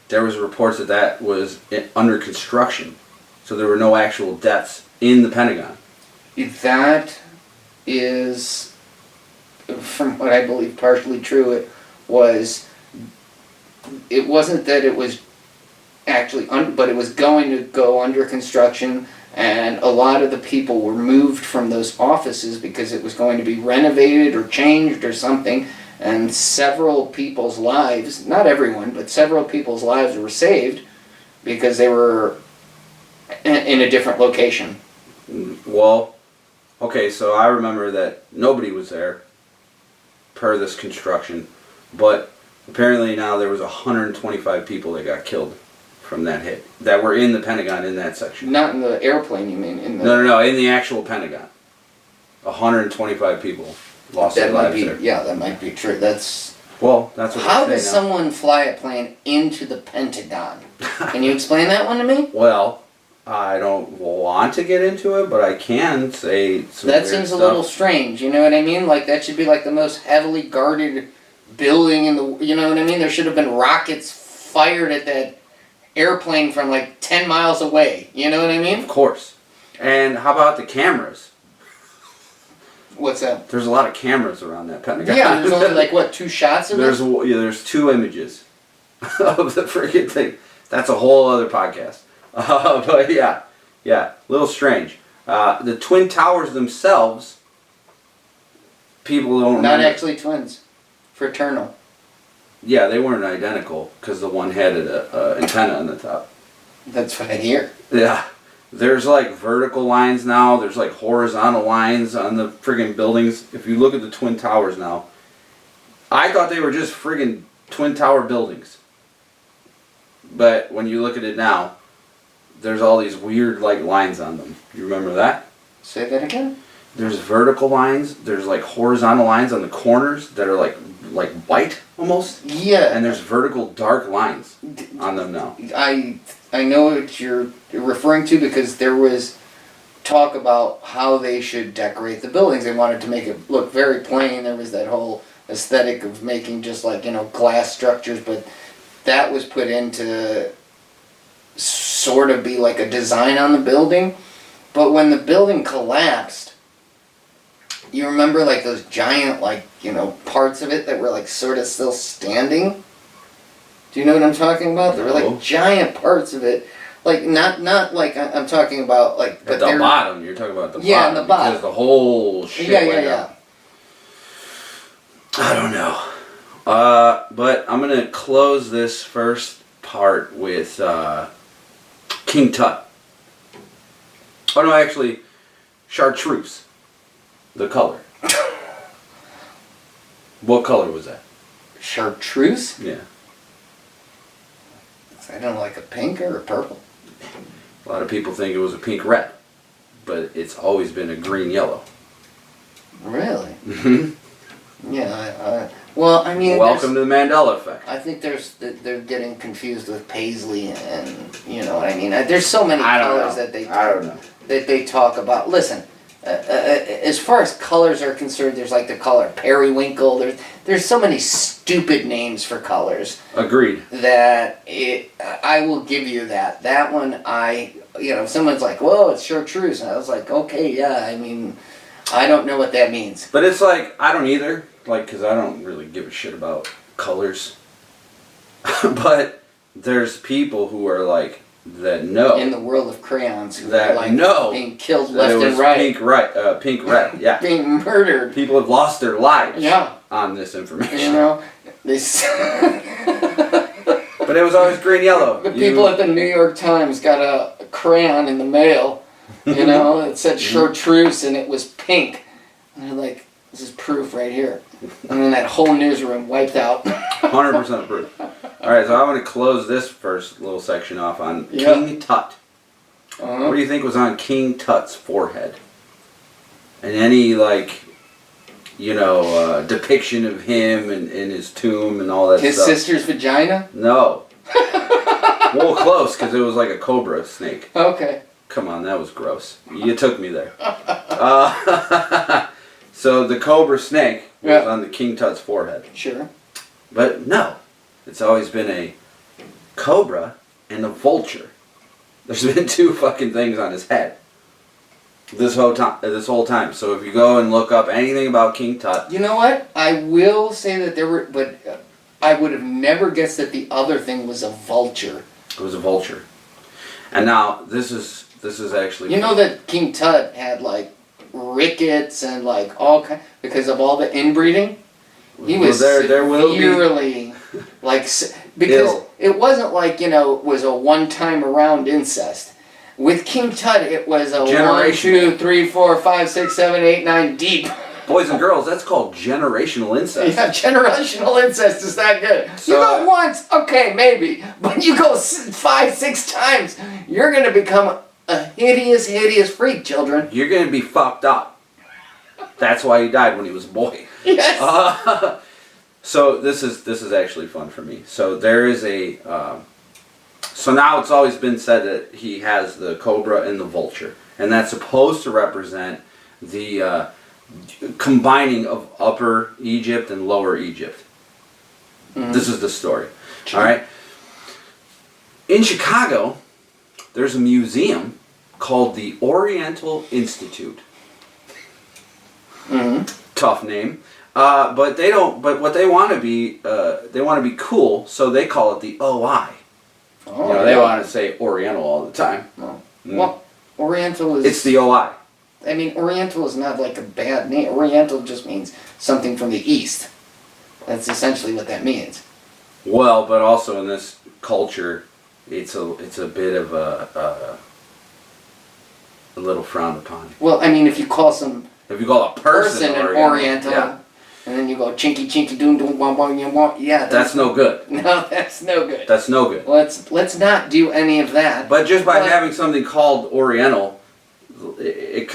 there was reports that was under construction. So there were no actual deaths in the Pentagon. That is, from what I believe, partially true. It wasn't that it was actually, but it was going to go under construction, and a lot of the people were moved from those offices because it was going to be renovated or changed or something, and several people's lives, not everyone, but several people's lives were saved because they were in a different location. Well, okay, so I remember that nobody was there per this construction, but apparently now there was 125 people that got killed from that hit that were in the Pentagon in that section. Not in the airplane, you mean? No, in the actual Pentagon. 125 people lost their lives there. Yeah, that might be true. That's what how they does say now. someone fly a plane into the Pentagon? Can you explain that one to me? Well, I don't want to get into it, but I can say some That weird seems a stuff. little strange, you know what I mean? Like, that should be like the most heavily guarded building in the, you know what I mean? There should have been rockets fired at that airplane from like 10 miles away, you know what I mean? Of course. And how about the cameras? What's that? There's a lot of cameras around that Pentagon. Yeah, there's only like, what, 2 shots of there's it? there's 2 images of the freaking thing. That's a whole other podcast. But yeah, a little strange. The Twin Towers themselves, people don't Not remember. actually twins. Fraternal. Yeah, they weren't identical because the one had an antenna on the top. That's what I hear. Yeah. There's like vertical lines now. There's like horizontal lines on the friggin' buildings. If you look at the Twin Towers now, I thought they were just friggin' Twin Tower buildings. But when you look at it now, there's all these weird like lines on them. You remember that? Say that again? There's vertical lines. There's like horizontal lines on the corners that are like white almost. Yeah. And there's vertical dark lines on them now. I know what you're referring to because there was talk about how they should decorate the buildings. They wanted to make it look very plain. There was that whole aesthetic of making just like, glass structures, but that was put in to sort of be like a design on the building. But when the building collapsed, you remember like those giant parts of it that were like sort of still standing? Do you know what I'm talking about? There were like giant parts of it. Like not like I'm talking about like At the bottom, you're talking about the yeah, bottom. the bottom. Because the whole shit went up. I don't know. But I'm going to close this first part with King Tut. Oh no, actually, chartreuse. The color. What color was that? Chartreuse? Yeah. I don't know, like a pink or a purple. A lot of people think it was a pink red, but it's always been a green yellow. Really? Mm-hmm. Yeah, Well, I mean, Welcome to the Mandela effect. I think they're getting confused with paisley and you know what I mean. There's so many I don't colors know. that I don't know. they talk about. Listen, as far as colors are concerned, there's like the color periwinkle. There's so many stupid names for colors Agreed. that I will give you that. That one if someone's like, whoa, it's chartreuse, and I was like, okay, yeah, I mean, I don't know what that means. But it's like, I don't either. Like, because I don't really give a shit about colors. But there's people who are like, that know. In the world of crayons, who That are like know being killed that left it was and right. pink red, yeah. Being murdered. People have lost their lives Yeah. on this information. You know? This But it was always green yellow. The people at the New York Times got a crayon in the mail, you know, it said chartreuse and it was pink. And they're like, this is proof right here. And then that whole newsroom wiped out. 100% proof. Alright, so I want to close this first little section off on Yeah. King Tut. Uh-huh. What do you think was on King Tut's forehead? And any, like, depiction of him and in his tomb and all that His stuff? sister's vagina? No. Well, close, because it was like a cobra snake. Okay. Come on, that was gross. You took me there. So the cobra snake was Yeah. on the King Tut's forehead. Sure. But no, it's always been a cobra and a vulture. There's been two fucking things on his head this whole time. So if you go and look up anything about King Tut, You know what? I will say that there were, but I would have never guessed that the other thing was a vulture. it was a vulture. And now this is actually You know that King Tut had like rickets and like all kind because of all the inbreeding. He was there will be severely because Ill. it wasn't like it was a one-time around incest. With King Tut, it was a 1, Generational. 2, 3, 4, 5, 6, 7, 8, 9 deep. boys and girls. That's called generational incest. Yeah, generational incest is that good. So- You go once, okay, maybe, but you go 5, 6 times, you're gonna become a hideous, hideous freak, children. You're gonna be fucked up. That's why he died when he was a boy. Yes. So this is actually fun for me. So there is a. So now it's always been said that he has the cobra and the vulture, and that's supposed to represent the combining of Upper Egypt and Lower Egypt. This is the story. Sure. All right. In Chicago, there's a museum called the Oriental Institute. Tough name. But they don't. But what they want to be, they want to be cool, so they call it the OI. Oh, They yeah. want to say Oriental all the time. Well, Oriental is. It's the OI. I mean, Oriental is not like a bad name. Oriental just means something from the East. That's essentially what that means. Well, but also in this culture, it's a bit of a little frowned upon. Well, I mean, if you call some If you call a person an Oriental, yeah, and then you go chinky chinky doom doom wom wom yum wom, yeah, that's no good. no, that's no good. That's no good. Let's not do any of that. But just by But- having something called Oriental, it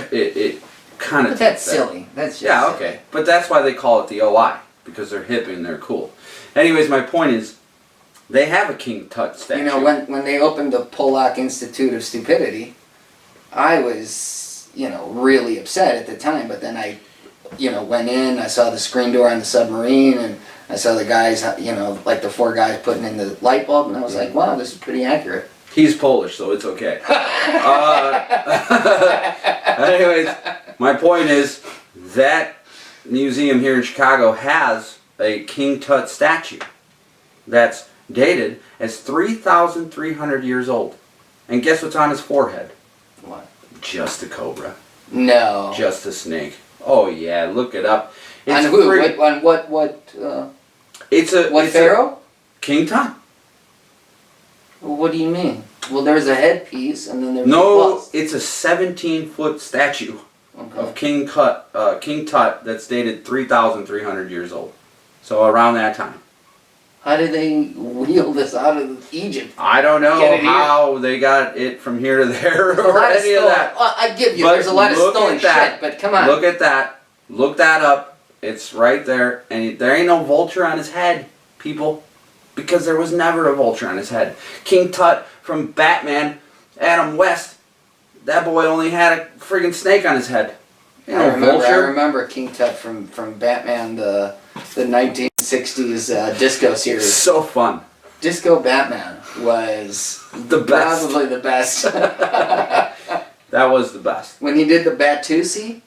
kind of. But that's silly. That's just Yeah, silly. okay. But that's why they call it the OI, because they're hip and they're cool. Anyways, my point is, they have a King Tut statue. You know, when they opened the Pollock Institute of Stupidity, I was, really upset at the time, but then I, went in, I saw the screen door on the submarine, and I saw the guys, like the 4 guys putting in the light bulb, and I was like, wow, this is pretty accurate. He's Polish, so it's okay. Anyways, my point is, that museum here in Chicago has a King Tut statue that's dated as 3,300 years old. And guess what's on his forehead? What? Just a cobra. No. Just a snake. Oh yeah, look it up. On It's who? free. On what It's a what it's pharaoh? a King Tut. Well, what do you mean? Well, there's a headpiece, and then there's a No, bust. it's a 17-foot statue Okay. of King Tut that's dated 3,300 years old. So around that time. How did they wheel this out of Egypt? I don't know Get it here? how they got it from here to there There's a or lot of any of stolen. that. Well, I give you. But There's a lot of look stolen at that. shit, but come on. Look at that. Look that up. It's right there, and there ain't no vulture on his head, people, because there was never a vulture on his head. King Tut from Batman, Adam West, that boy only had a friggin' snake on his head. I remember King Tut from Batman, the 1960s disco series. So fun. Disco Batman was The best. probably the best. That was the best. When he did the Batusi,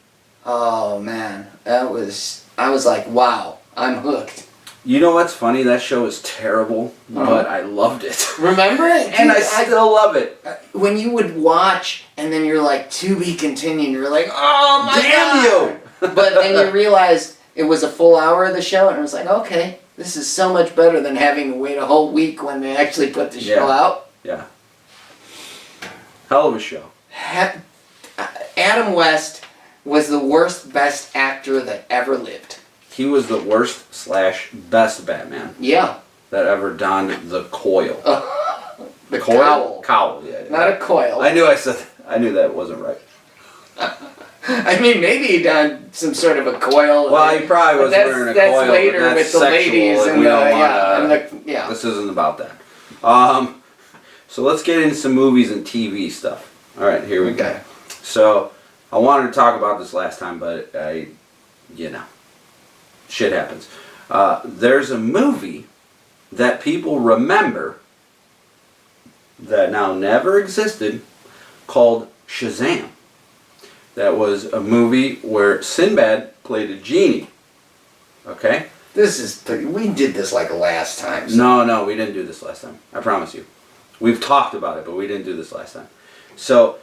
oh man, I was like, wow, I'm hooked. You know what's funny? That show is terrible, but I loved it. Remember it? And I still love it. When you would watch and then you're like, to be continued, you're like, oh my Damn God. But then you realize it was a full hour of the show and it was like, okay, this is so much better than having to wait a whole week when they actually put the show out. Yeah. Hell of a show. Adam West was the worst best actor that ever lived. He was the worst / best Batman Yeah. that ever donned the coil. The Cowl? cowl. Cowl, yeah. Not a coil. I knew that wasn't right. I mean, maybe he done some sort of a coil. Well, he probably was wearing a that's coil, later but that's with the sexual, ladies and and we the don't yeah. This isn't about that. So let's get into some movies and TV stuff. All right, here we go. So I wanted to talk about this last time, but shit happens. There's a movie that people remember that now never existed called Shazam. That was a movie where Sinbad played a genie. Okay? We did this like last time. So. No, we didn't do this last time. I promise you. We've talked about it, but we didn't do this last time. So,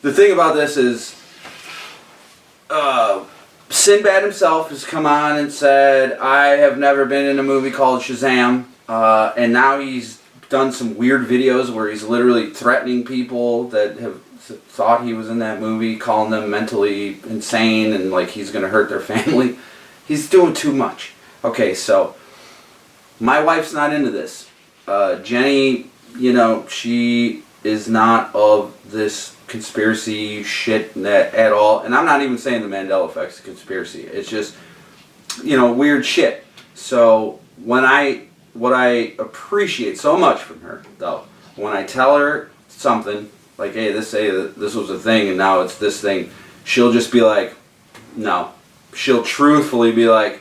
the thing about this is, Sinbad himself has come on and said, I have never been in a movie called Shazam, and now he's done some weird videos where he's literally threatening people that have thought he was in that movie, calling them mentally insane and like he's going to hurt their family. He's doing too much. Okay, so my wife's not into this. Jenny, she is not of this conspiracy shit at all. And I'm not even saying the Mandela effect's a conspiracy. It's just, weird shit. So what I appreciate so much from her, though, when I tell her something, like, hey, this was a thing and now it's this thing, she'll just be like, no. She'll truthfully be like,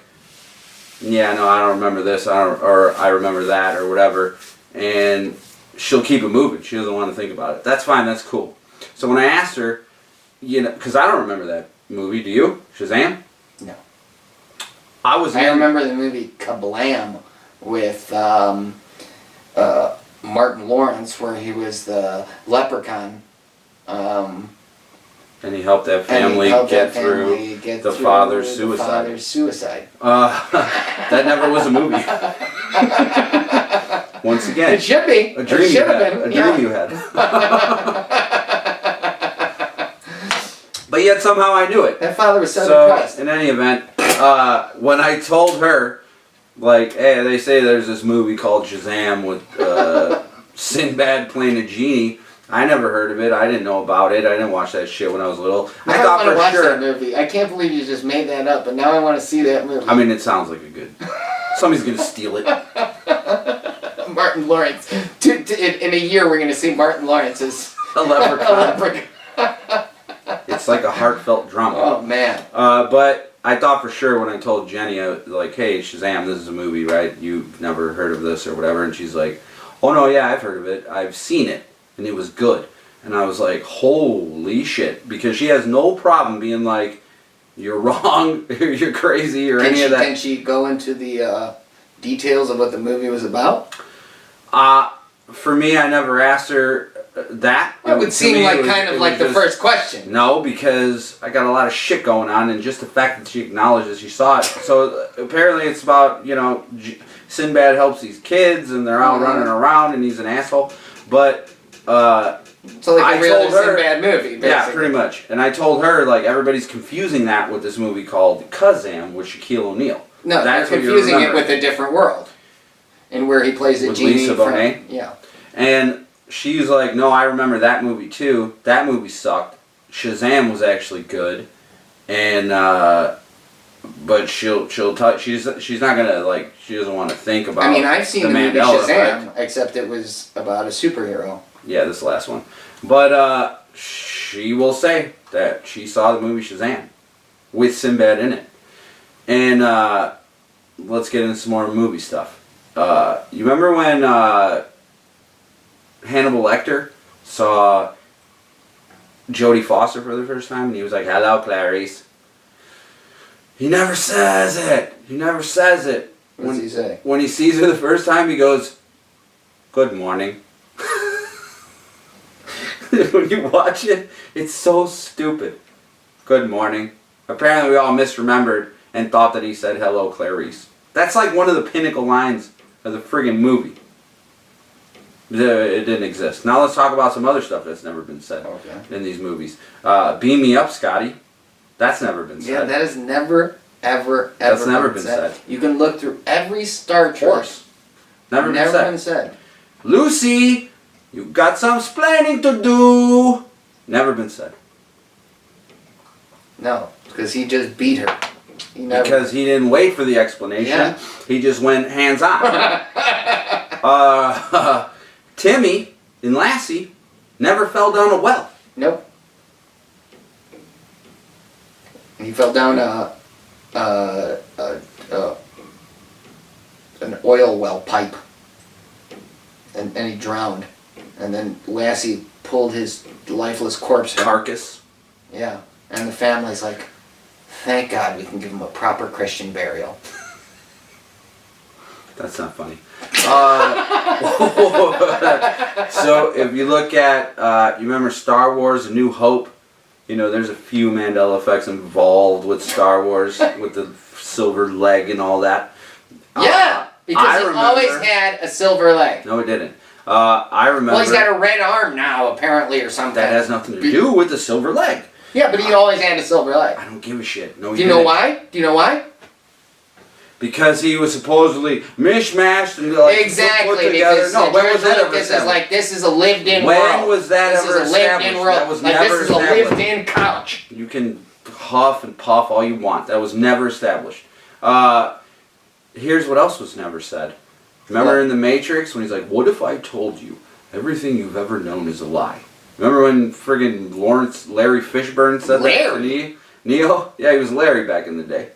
yeah, no, I don't remember this, or I remember that, or whatever. And she'll keep it moving. She doesn't want to think about it. That's fine, that's cool. So when I asked her, because I don't remember that movie, do you? Shazam? No. I remember the movie Kablam with Martin Lawrence, where he was the leprechaun. And he helped that family get through the father's suicide. That never was a movie. Once again, it should be. A dream you had. A dream you had. But yet somehow I knew it. That father was so depressed. In any event, when I told her, like, hey, they say there's this movie called Shazam with Sinbad playing a genie. I never heard of it. I didn't know about it. I didn't watch that shit when I was little. I thought for sure. That movie. I can't believe you just made that up, but now I want to see that movie. I mean, it sounds like a good. Somebody's gonna steal it. Martin Lawrence. In a year, we're gonna see Martin Lawrence as a leprechaun. It's like a heartfelt drama. Oh man. But I thought for sure when I told Jenny, like, hey, Shazam, this is a movie, right? You've never heard of this or whatever, and she's like, oh no, yeah, I've heard of it. I've seen it. And it was good. And I was like, holy shit. Because she has no problem being like, you're wrong, or you're crazy, or any of that. Can she go into the details of what the movie was about? For me, I never asked her that. It would seem like kind of like the first question. No, because I got a lot of shit going on, and just the fact that she acknowledges she saw it. So apparently it's about, Sinbad helps these kids, and they're out running around, and he's an asshole. But... so like a real Sinbad movie, basically. Yeah, pretty much. And I told her, like, everybody's confusing that with this movie called Kazam with Shaquille O'Neal. No, they're confusing it with A Different World. And where he plays a genie. Lisa Bonet? Yeah. And she's like, no, I remember that movie too. That movie sucked. Shazam was actually good. And but she'll touch. She's not gonna like. She doesn't want to think about. I mean, I've seen the movie Mandela Shazam, effect. except it was about a superhero. Yeah, this last one. But she will say that she saw the movie Shazam with Sinbad in it. And let's get into some more movie stuff. You remember when Hannibal Lecter saw Jodie Foster for the first time and he was like, "Hello, Clarice." He never says it. He never says it. What does he say? When he sees her the first time, he goes, "Good morning." When you watch it, it's so stupid. Good morning. Apparently we all misremembered and thought that he said, "Hello, Clarice." That's like one of the pinnacle lines of the friggin' movie. It didn't exist. Now let's talk about some other stuff that's never been said in these movies. Beam me up, Scotty. That's never been said. Yeah, that has never, ever That's never been said. You can look through every Star Trek. Horse. Never been said. Lucy, you got some splaining to do. Never been said. No, because he just beat her. Because he didn't wait for the explanation. Yeah. He just went hands on. Timmy in Lassie never fell down a well. Nope. He fell down an oil well pipe, and he drowned. And then Lassie pulled his lifeless corpse out. Carcass. Yeah, and the family's like, "Thank God we can give him a proper Christian burial." That's not funny. So if you look at, you remember Star Wars: A New Hope? You know, there's a few Mandela effects involved with Star Wars, with the silver leg and all that. Yeah, because he remember- always had a silver leg. No, it didn't. I remember. Well, he's got a red arm now, apparently, or something. that has nothing to do with the silver leg. Yeah, but he always had a silver leg. I don't give a shit. No, Do you know why? Do you know why? Because he was supposedly mishmashed and like Exactly, put together. because No, when was that ever Lucas is established? like, this is a lived-in When world. was that this ever is a lived-in established? world. That was like, never this is a established. lived-in couch. You can huff and puff all you want. That was never established. Here's what else was never said. Remember What? in The Matrix when he's like, "What if I told you everything you've ever known is a lie?" Remember when friggin' Larry Fishburne said that to Neo? Yeah, he was Larry back in the day.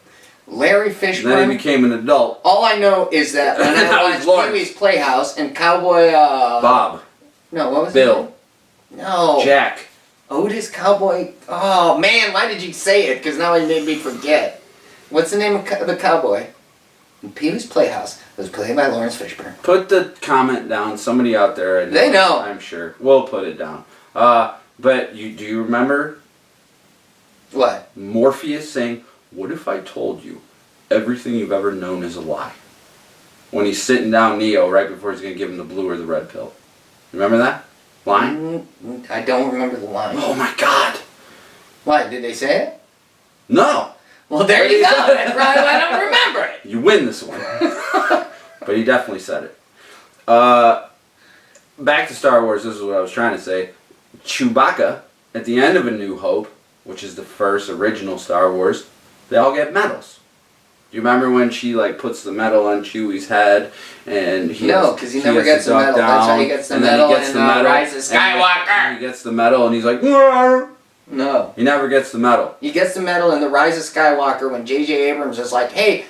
Larry And then Fishburne. he became an adult. All I know is that when That I was watched Lawrence. Pee-wee's Playhouse and Cowboy, Bob. No, what was Bill. his name? No. Jack. Otis Cowboy. Oh, man, why did you say it? Because now it made me forget. What's the name of the cowboy? In Pee-wee's Playhouse. It was played by Lawrence Fishburne. Put the comment down. Somebody out there. They know. I'm sure. We'll put it down. But do you remember What? Morpheus saying, "What if I told you everything you've ever known is a lie?" When he's sitting down Neo right before he's going to give him the blue or the red pill. Remember that line? I don't remember the line. Oh my God. Why? Did they say it? No. Well, there you go. That's why I don't remember it. You win this one. But he definitely said it. Back to Star Wars, this is what I was trying to say. Chewbacca, at the end of A New Hope, which is the first original Star Wars, they all get medals. Do you remember when she like puts the medal on Chewie's head and No, because he never gets the medal. That's how he gets the medal in Rise of Skywalker. He gets the medal and he's like, "Whoa." No. He never gets the medal. He gets the medal in the Rise of Skywalker when J.J. Abrams is like, "Hey,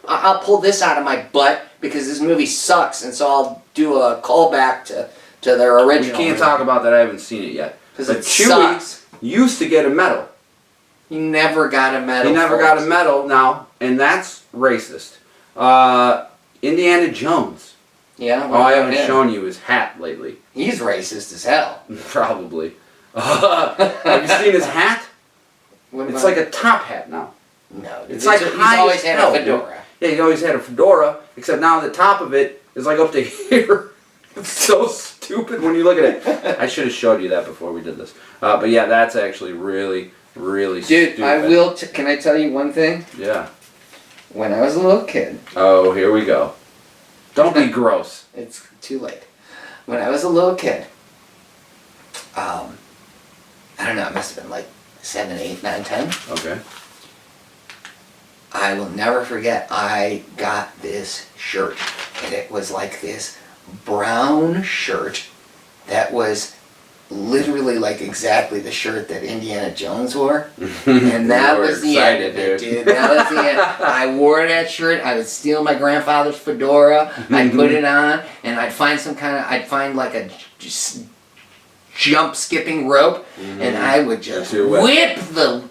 I'll pull this out of my butt because this movie sucks, and so I'll do a callback to their We original." can't talk about that. I haven't seen it yet. because But it Chewie sucks. used to get a medal. He never got a medal. He never folks. got a medal now, and that's racist. Indiana Jones. Yeah. Oh, I haven't shown you his hat lately. He's racist as hell. Probably. Have you seen his hat? What It's about- like a top hat now. No, It's like he's high always as had hell, a fedora. Yeah, he always had a fedora, except now the top of it is like up to here. It's so stupid when you look at it. I should have showed you that before we did this. But yeah, that's actually really, really Dude, stupid. I will. Can I tell you one thing? Yeah. When I was a little kid, Oh, here we go. Don't be gross. it's too late. When I was a little kid, I don't know, it must have been like 7, 8, 9, 10. Okay. I will never forget, I got this shirt, and it was like this brown shirt that was literally like exactly the shirt that Indiana Jones wore. And that You were was the end of it, dude. That was the end. I wore that shirt. I would steal my grandfather's fedora. I'd put it on, and I'd find like a just jump skipping rope, and I would just whip the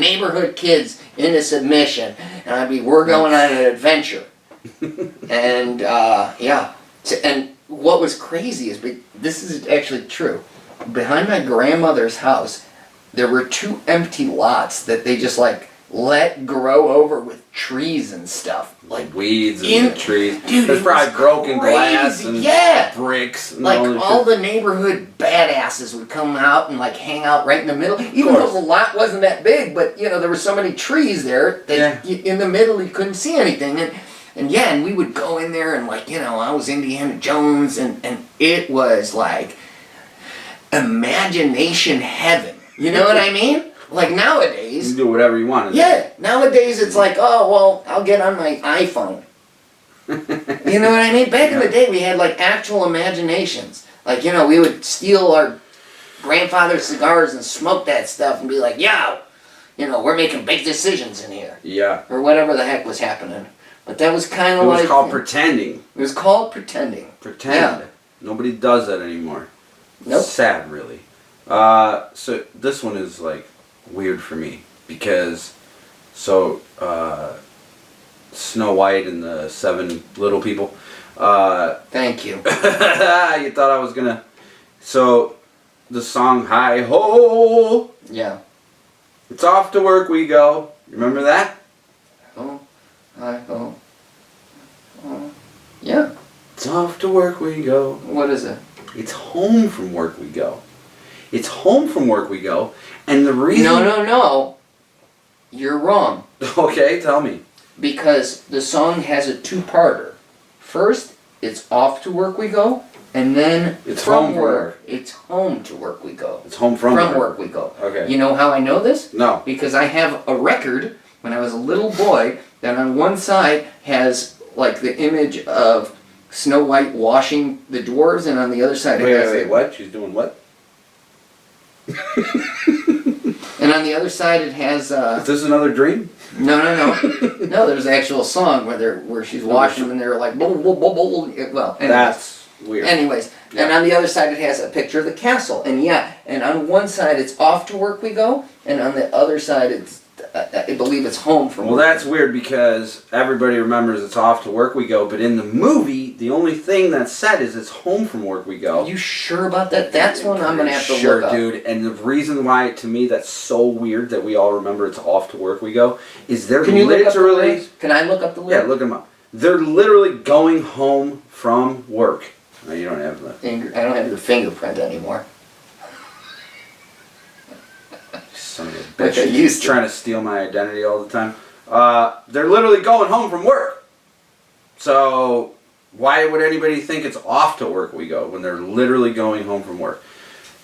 neighborhood kids into submission, and we're going on an adventure. And and what was crazy is, this is actually true, behind my grandmother's house there were 2 empty lots that they just like let grow over with trees and stuff, like weeds and the trees. Dude, there's probably broken glass and bricks and like all the the neighborhood badasses would come out and like hang out right in the middle, even though the lot wasn't that big, but there were so many trees there that in the middle you couldn't see anything. And we would go in there and I was Indiana Jones, and it was like imagination heaven. You know what I mean? Like nowadays, you can do whatever you want. Yeah, nowadays it's like, oh well, I'll get on my iPhone. You know what I mean? Back in the day, we had like actual imaginations. Like we would steal our grandfather's cigars and smoke that stuff and be like, yo, we're making big decisions in here. Yeah. Or whatever the heck was happening. But that was kind of It like... was called pretending. It was called pretending. Pretend. Yeah. Nobody does that anymore. Nope. Sad, really. So this one is like weird for me because Snow White and the 7 Little People. Thank you. You thought I was gonna... So the song Hi Ho. Yeah. It's off to work we go. You remember that? Oh. Hi ho. Oh. Yeah. It's off to work we go. What is it? It's home from work we go. It's home from work we go. And the reason... No. You're wrong. Okay, tell me. Because the song has a 2-parter. First, it's off to work we go, and then it's from home work. It's home to work we go. It's home from work we go. Okay. You know how I know this? No. Because I have a record when I was a little boy that on one side has like the image of Snow White washing the dwarves, and on the other side it has... Wait, what? She's doing what? And on the other side it has... Is this another dream? No. No, there's an actual song where she's washing them and they're like... Well, anyways. That's weird. Anyways, yeah. And on the other side it has a picture of the castle. And on one side it's off to work we go, and on the other side it's... I believe it's home from work. Well, that's weird because everybody remembers it's off to work we go, but in the movie, the only thing that's said is it's home from work we go. Are you sure about that? That's one I'm going to have to look up. Sure, dude. And the reason why, to me, that's so weird that we all remember it's off to work we go is they're literally... Can I look up the lyrics? Yeah, look them up. They're literally going home from work. No, you don't have that. I don't have your fingerprint anymore. Son of a bitch. He's trying to steal my identity all the time. They're literally going home from work. So why would anybody think it's off to work we go when they're literally going home from work?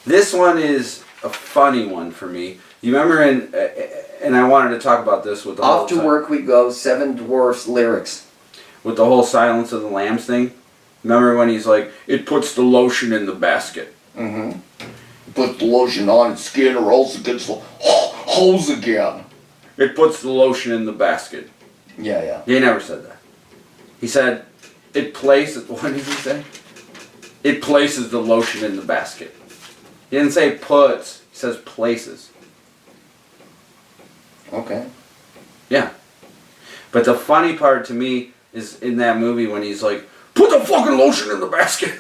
This one is a funny one for me. You remember and I wanted to talk about this with the Off to Work We Go, 7 Dwarfs lyrics. With the whole Silence of the Lambs thing. Remember when he's like, it puts the lotion in the basket. Mm-hmm. Put the lotion on its skin or else it gets holes again. It puts the lotion in the basket. Yeah. He never said that. He said, it places, what did he say? It places the lotion in the basket. He didn't say puts, he says places. Okay. Yeah. But the funny part to me is in that movie when he's like, put the fucking lotion in the basket.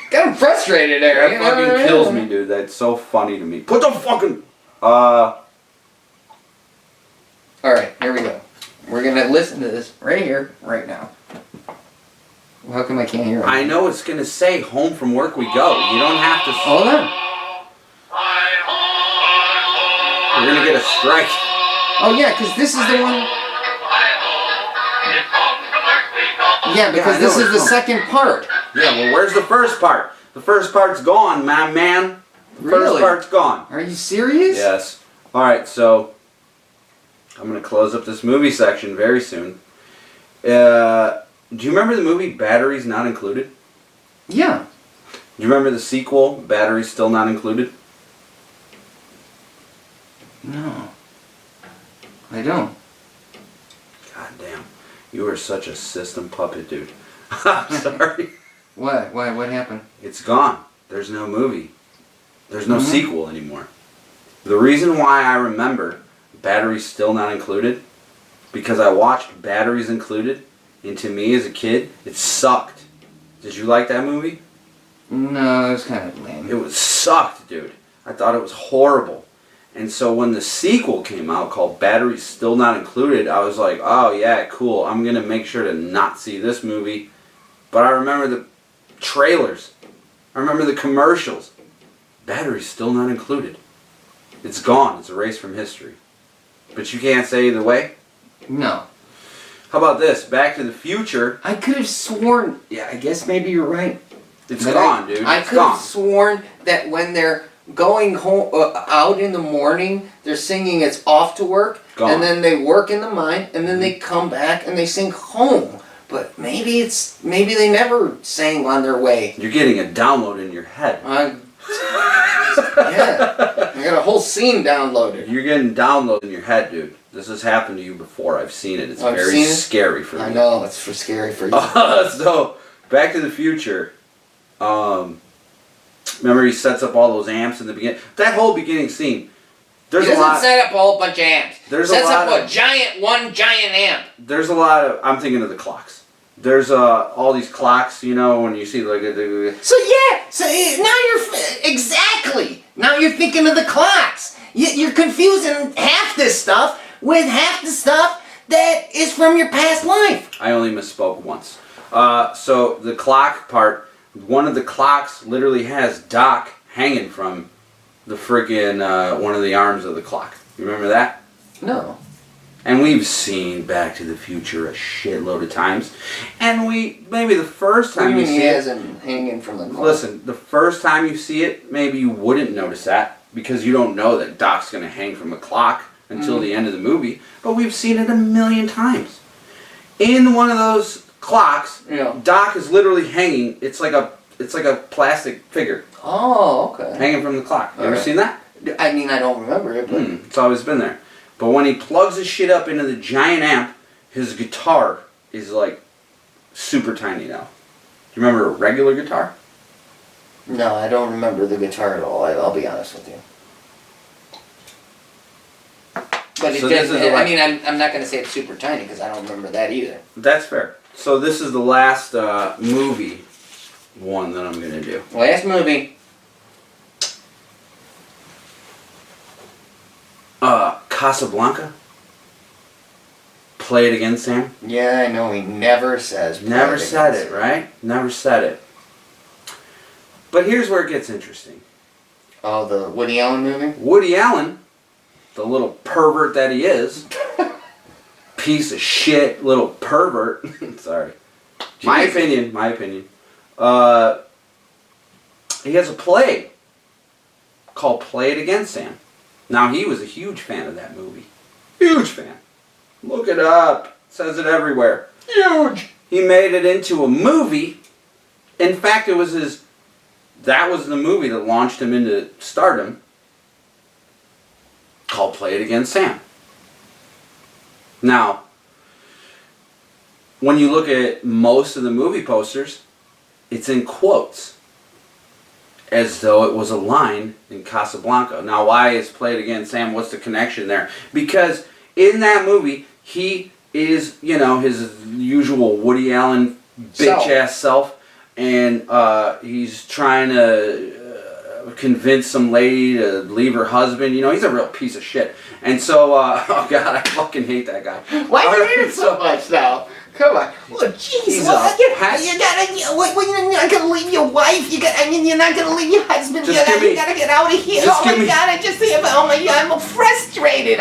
Got him frustrated there. That fucking kills me, dude. That's so funny to me. Put the fucking... Alright, here we go. We're going to listen to this right here, right now. How come I can't hear it? I know it's going to say home from work we go. You don't have to... Hold on. You're going to get a strike. Oh, yeah, because this is the one... Yeah, because this is the second part. Yeah, well, where's the first part? The first part's gone, my man. The first part's gone. Are you serious? Yes. Alright, so... I'm going to close up this movie section very soon. Do you remember the movie Batteries Not Included? Yeah. Do you remember the sequel, Batteries Still Not Included? No. I don't. God damn. You are such a system puppet, dude. I'm sorry. What? Why? What happened? It's gone. There's no movie. There's no sequel anymore. The reason why I remember Batteries Still Not Included, because I watched Batteries Included, and to me as a kid, it sucked. Did you like that movie? No, it was kind of lame. It was sucked, dude. I thought it was horrible. And so when the sequel came out called Batteries Still Not Included, I was like, oh yeah, cool. I'm going to make sure to not see this movie. But I remember the trailers. I remember the commercials. Batteries Still Not Included. It's gone. It's erased from history. But you can't say either way? No. How about this? Back to the Future. I could have sworn. Yeah, I guess maybe you're right. It's But gone, dude. I It's could have gone. sworn that when they're going home out in the morning, they're singing "It's Off to Work," Gone. and then they work in the mine, and then they come back and they sing "Home." But maybe they never sang on their way. You're getting a download in your head. Yeah, I got a whole scene downloaded. You're getting download in your head, dude. This has happened to you before. I've seen it. It's I've very seen it? scary for me. I know it's for scary for you. So, Back to the Future. Remember he sets up all those amps in the beginning? That whole beginning scene. There's He a doesn't lot. set up a whole bunch of amps. There's Sets a lot up of, one giant amp. There's a lot of. I'm thinking of the clocks. There's all these clocks, you know, when you see like Exactly. Now you're thinking of the clocks. You're confusing half this stuff with half the stuff that is from your past life. I only misspoke once. So the clock part, one of the clocks literally has Doc hanging from the friggin' one of the arms of the clock. You remember that? No. And we've seen Back to the Future a shitload of times. And maybe the first time you see he it. has him hanging from the clock. Listen, the first time you see it, maybe you wouldn't notice that because you don't know that Doc's going to hang from a clock until the end of the movie. But we've seen it a million times. In one of those clocks, Yeah. Doc is literally hanging. It's like a plastic figure Oh, okay. hanging from the clock. You ever Alright. seen that? I mean, I don't remember it, but It's always been there. But when he plugs his shit up into the giant amp, his guitar is like super tiny now. Do you remember a regular guitar? no, I don't remember the guitar at all. I'll be honest with you. But it So this doesn't. is I mean, I'm not going to say it's super tiny because I don't remember that either. That's fair. So this is the last movie one that I'm going to do. Last movie. Casablanca. Play it again, Sam. Yeah, I know. He never says. Never play said against it, right? Never said it. But here's where it gets interesting. Oh, the Woody Allen movie. Woody Allen, the little pervert that he is, piece of shit, little pervert. Sorry. My opinion. He has a play called Play It Again, Sam. Now, he was a huge fan of that movie. Huge fan. Look it up. It says it everywhere. Huge. He made it into a movie. In fact, that was the movie that launched him into stardom, called Play It Again, Sam. Now, when you look at most of the movie posters, it's in quotes, as though it was a line in Casablanca. Now, why is Play It Again, Sam? What's the connection there? Because in that movie, he is, his usual Woody Allen bitch-ass self, and he's trying to convince some lady to leave her husband. He's a real piece of shit. And so, oh God, I fucking hate that guy. Why do you hate him so much now? Come on. Well, jeez, He's you're not gonna leave your wife. You're not gonna leave your husband. Just give me- You gotta get out of here. just Oh give my me- God! I'm frustrated.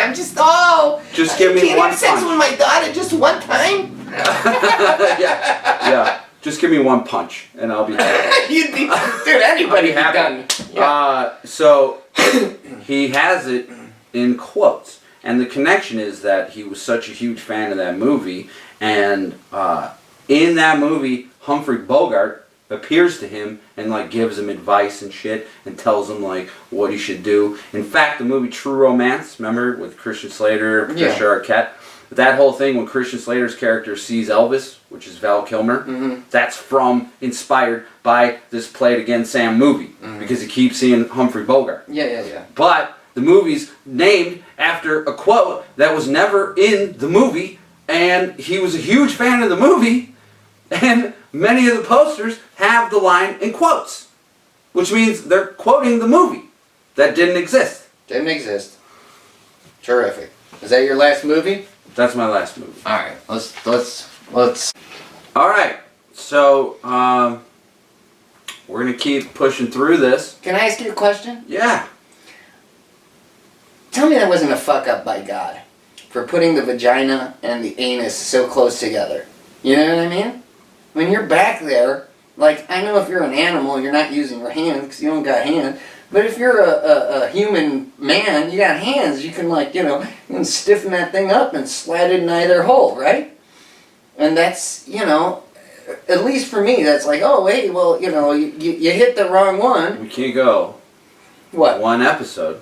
Just give me Can't one have sex punch. with my daughter just one time. yeah. Just give me one punch, and I'll be happy. You'd be, dude. Anybody I'll be be done. happy. So he has it in quotes, And the connection is that he was such a huge fan of that movie, and in that movie, Humphrey Bogart appears to him and like gives him advice and shit and tells him like what he should do. In fact, the movie True Romance, remember, with Christian Slater, Patricia Arquette, that whole thing when Christian Slater's character sees Elvis, which is Val Kilmer, that's inspired by this Play It Again Sam movie, because he keeps seeing Humphrey Bogart. Yeah. But the movie's named after a quote that was never in the movie, and he was a huge fan of the movie, and many of the posters have the line in quotes, which means they're quoting the movie that didn't exist. Didn't exist. Terrific. Is that your last movie? That's my last movie. All right. Let's. All right. So we're gonna keep pushing through this. Can I ask you a question? Yeah. Tell me that wasn't a fuck up by God for putting the vagina and the anus so close together. You know what I mean? When you're back there, like, I know if you're an animal, you're not using your hands because you don't got hands. But if you're a human man, you got hands. You can, like, you can stiffen that thing up and slide it in either hole, right? And that's, at least for me, that's like, oh, hey, well, you hit the wrong one. We can't go What? one episode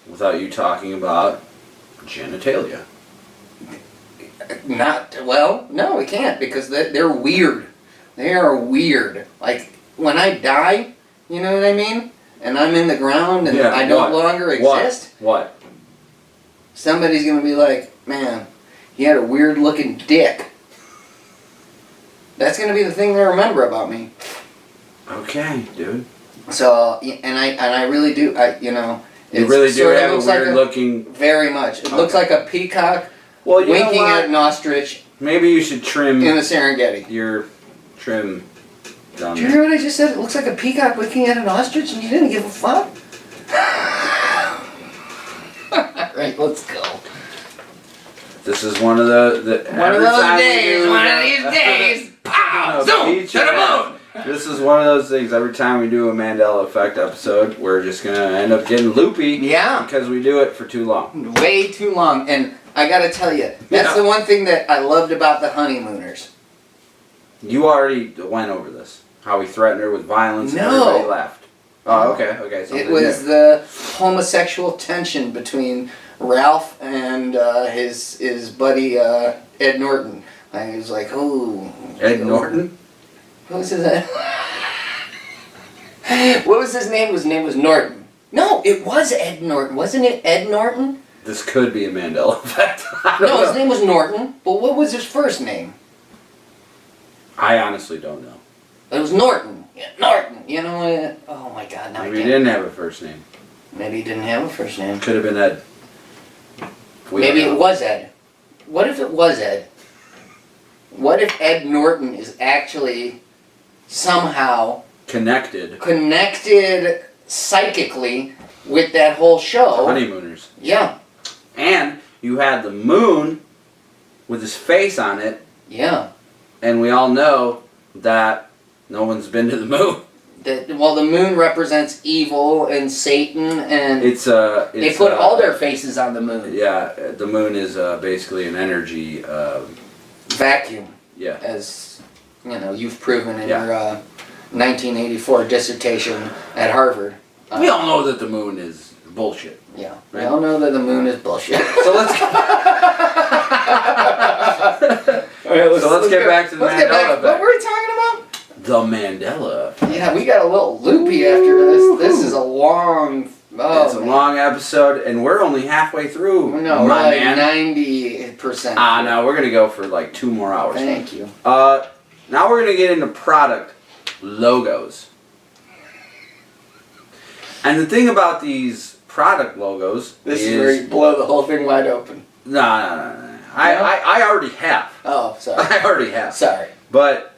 without you talking about genitalia. No, we can't, because they're weird. They are weird. Like, when I die, you know what I mean? And I'm in the ground and I no longer exist. What? Somebody's going to be like, man, he had a weird looking dick. That's going to be the thing they remember about me. Okay, dude. So, and I really do, You really do have a weird looking... Very much. It looks like a peacock winking at an ostrich. Maybe you should trim... In the Serengeti. Your trim down Did you there. hear what I just said? It looks like a peacock winking at an ostrich and you didn't give a fuck? Alright, let's go. This is one of the One of these days, pow, zoom, to the moon! This is one of those things, every time we do a Mandela Effect episode, we're just going to end up getting loopy. Yeah. Because we do it for too long. Way too long. And I gotta tell you, that's the one thing that I loved about the honeymooners. You already went over this. How he threatened her with violence and everybody laughed. Oh, okay. It was the homosexual tension between Ralph and his buddy Ed Norton. I was like, oh. Ed Norton? What was his name? What was his name? His name was Norton. No, it was Ed Norton. Wasn't it Ed Norton? This could be a Mandela Effect. No, his name was Norton. But what was his first name? I honestly don't know. It was Norton. Yeah, Norton. You know what? Oh my God, now Maybe he didn't have a first name. Maybe he didn't have a first name. Could have been Ed. Maybe it was Ed. What if it was Ed? What if Ed Norton is actually somehow connected psychically with that whole show? Honeymooners. Yeah. And you had the moon with his face on it. Yeah. And we all know that no one's been to the moon. Well, the moon represents evil and Satan, and they put all their faces on the moon. Yeah, the moon is basically an energy vacuum. Yeah. As you've proven in your 1984 dissertation at Harvard. We all know that the moon is bullshit. Yeah. Right? We all know that the moon is bullshit. So let's get back to the Mandela Effect. What were we talking about? The Mandela Effect. Yeah, we got a little loopy after this. This is a long... it's a long episode, and we're only halfway through. No, we're like 90%. No, we're going to go for like 2 more hours. Thank you. Now we're going to get into product logos. And the thing about these product logos This is where you blow the whole thing wide open. No. I already have. Oh, sorry. I already have. Sorry. But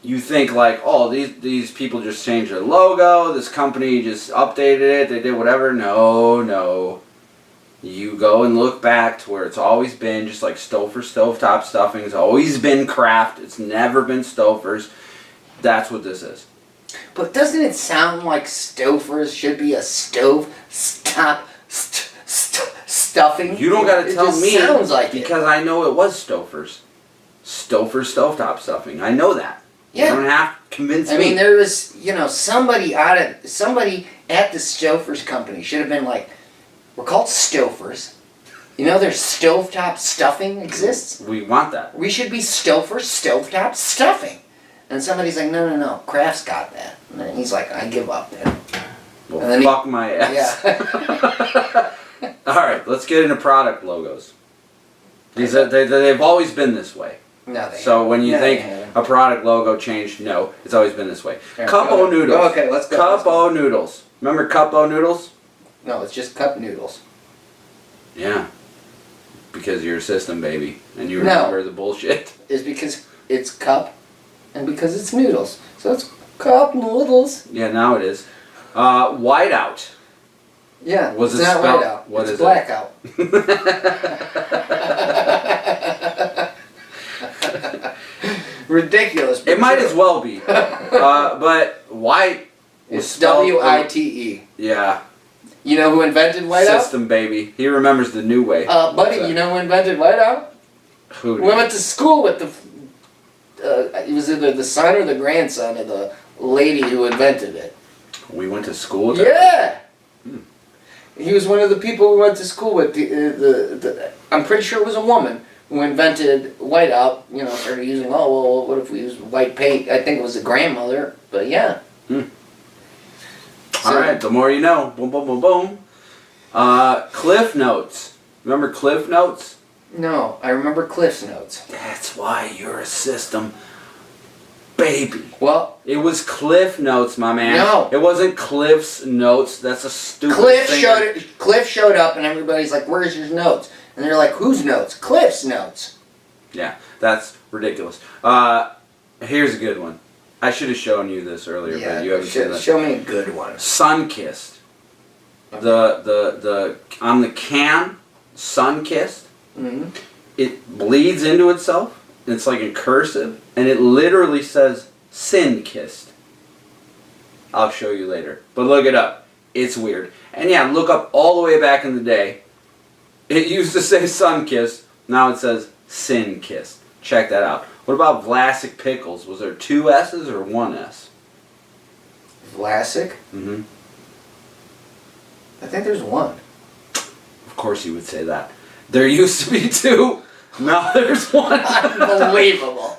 you think like, oh, these people just changed their logo, this company just updated it, they did whatever. No. You go and look back to where it's always been, just like Stouffer stovetop stuffing. It's always been Kraft. It's never been Stouffer's. That's what this is. But doesn't it sound like Stouffer's should be a stove stop stuffing. You don't gotta It tell just me sounds like it. because I know it was Stouffer's. Stouffer's stovetop stuffing. I know that. Yeah. You don't have to convince I me. mean, there was, somebody at the Stouffer's company should have been like, we're called Stouffer's. You know, there's stovetop stuffing exists. We want that. We should be Stouffer's stovetop stuffing. And somebody's like, no, Kraft's got that. And then he's like, I give up then. Well, And then fuck my ass. Yeah. All right, let's get into product logos. They've always been this way. No, they So when you No, they think haven't. a product logo changed, no, it's always been this way. Here, Cup go O ahead. noodles. Go, okay, let's go. Cup O noodles. Remember Cup O noodles? No, it's just cup noodles. Yeah. Because you're a system baby and you No. remember the bullshit. Is because it's cup and because it's noodles. So it's cup noodles. Yeah, now it is. Whiteout. Yeah, Was it's it not spelled- whiteout. what it's is it? blackout. Ridiculous. but It might true. as well be. But white was It's spelled- WITE. Yeah. You know who invented whiteout? System baby. He remembers the new way. Buddy, you know who invented whiteout? Who? We went to school with the. It was either the son or the grandson of the lady who invented it. We went to school with that? Yeah. Hmm. He was one of the people we went to school with. I'm pretty sure it was a woman who invented whiteout. Started using. Oh well, what if we use white paint? I think it was a grandmother, but yeah. All right, the more you know. Boom, boom, boom, boom. Cliff Notes. Remember Cliff Notes? No, I remember Cliff's Notes. That's why you're a system baby. Well, It was Cliff Notes, my man. No. It wasn't Cliff's Notes. That's a stupid thing. Cliff showed up, and everybody's like, "Where's your notes?" And they're like, "Whose notes?" Cliff's notes. Yeah, that's ridiculous. Here's a good one. I should have shown you this earlier, but you haven't seen this. Show me a good one. Sun-kissed. The on the can, sun-kissed. Mm-hmm. It bleeds into itself. It's like in cursive, and it literally says "sin-kissed." I'll show you later, but look it up. It's weird. And yeah, look up all the way back in the day. It used to say "sun-kissed." Now it says "sin-kissed." Check that out. What about Vlasic pickles? Was there 2 S's or 1 S? Vlasic? Mm-hmm. I think there's one. Of course you would say that. There used to be 2. Now there's 1. Unbelievable.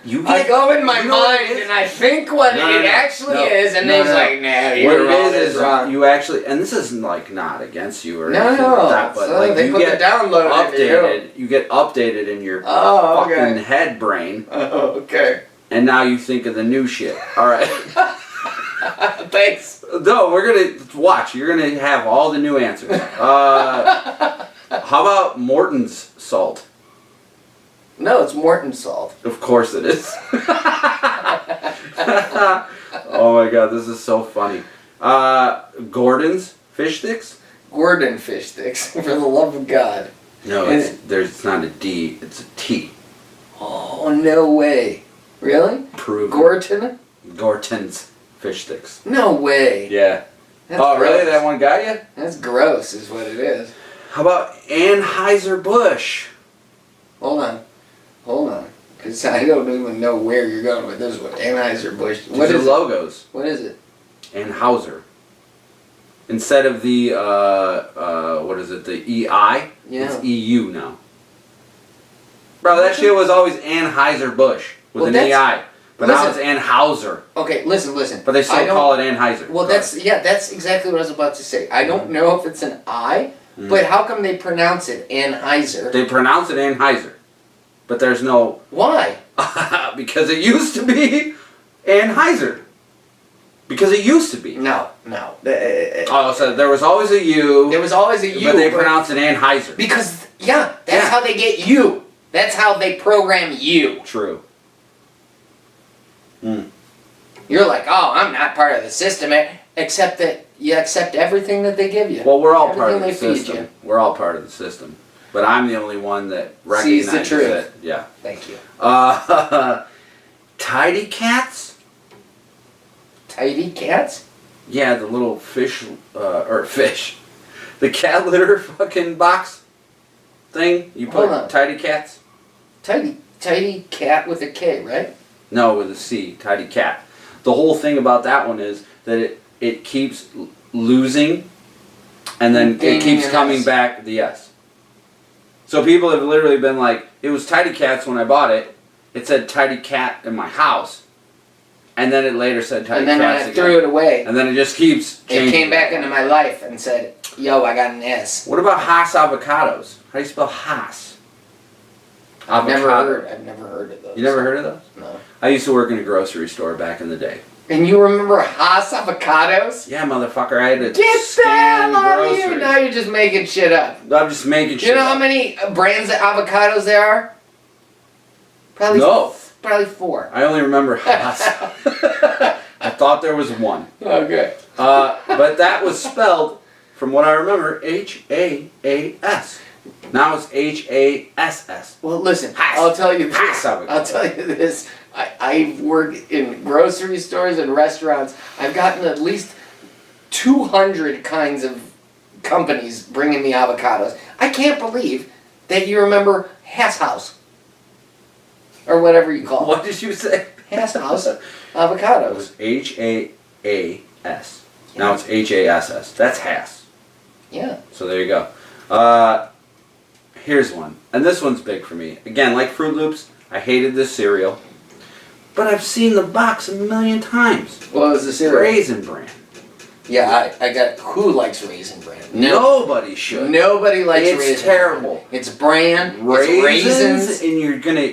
You I get- go in my you know what it mind is? and I think what No, it no, no. actually No. is, and No, then he's no. like, "No, What you're wrong. it It's is wrong." you actually, and this isn't like not against you or No, anything no. like that, but So like they you put get the download into you. updated. You get updated in your Oh, fucking okay. head brain, Oh, okay. and now you think of the new shit. All right. Thanks. No, we're gonna watch. You're gonna have all the new answers. How about Morton's salt? No, it's Morton salt. Of course it is. Oh my god, this is so funny. Gordon's fish sticks? Gordon fish sticks, for the love of God. No, And it's not a D, it's a T. Oh, no way. Really? Proven. Gorton? Gorton's fish sticks. No way. Yeah. That's Oh, really? gross. That one got you? That's gross, is what it is. How about Anheuser-Busch? Hold on. Because I don't even know where you're going with this one. Anheuser-Busch. What These are is it? logos. What is it? Anheuser. Instead of the, what is it, the EI? Yeah. It's EU now. Bro, that shit was always Anheuser-Busch with Well, an that's- EI. But now it's listen. Anheuser. Okay, listen. But they I still don't- call it Anheuser. Well, that's exactly what I was about to say. I don't know if it's an I, Mhm. but how come they pronounce it Anheuser? They pronounce it Anheuser. But there's no... Why? because it used to be Anheuser. Because it used to be. No. Oh, so there was always a U, There was always a U. but they pronounce it Anheuser. Because, that's Yeah. how they get you. That's how they program you. True. You're like, oh, I'm not part of the system, except that you accept everything that they give you. Well, we're all part of the Everything they feed system. you. We're all part of the system. But I'm the only one that Sees recognizes the truth. it. Yeah. Thank you. Tidy Cats? Tidy cats? Yeah, the little fish, The cat litter fucking box thing. You Hold put on. tidy cats. Tidy cat with a K, right? No, with a C. Tidy cat. The whole thing about that one is that it keeps losing, and then it Gaining keeps an coming S. back the S. So people have literally been like, it was Tidy Cats when I bought it. It said Tidy Cat in my house, and then it later said Tidy And then when Cats I again. threw it away, And then it just keeps changing. it came back into my life and said, "Yo, I got an S." What about Haas avocados? How do you spell Haas? I've never Avocado. heard of those. You never heard of those? No. I used to work in a grocery store back in the day. And you remember Haas avocados? Yeah, motherfucker, I had to Get the scan hell out of here! groceries. Now you're just making shit up. I'm just making shit You know how up. many brands of avocados there are? Probably No. Probably 4. I only remember Haas. I thought there was one. Okay. But that was spelled, from what I remember, H-A-A-S. Now it's H-A-S-S. Well, listen, Haas. I'll tell you Haas this. avocado. I'll tell you this. I've worked in grocery stores and restaurants. I've gotten at least 200 kinds of companies bringing me avocados. I can't believe that you remember Haas House. Or whatever you call it. What did you say? Haas House It avocados. was H-A-A-S. Now it's H-A-S-S. That's Haas. Yeah. So there you go. Here's one. And this one's big for me. Again, like Fruit Loops, I hated this cereal. But I've seen the box a million times. What was the cereal? Raisin Bran. Yeah, I got. Who likes Raisin Bran? Nobody should. Nobody likes It's Raisin terrible. Bran. It's bran. Raisins, It's raisins. and you're gonna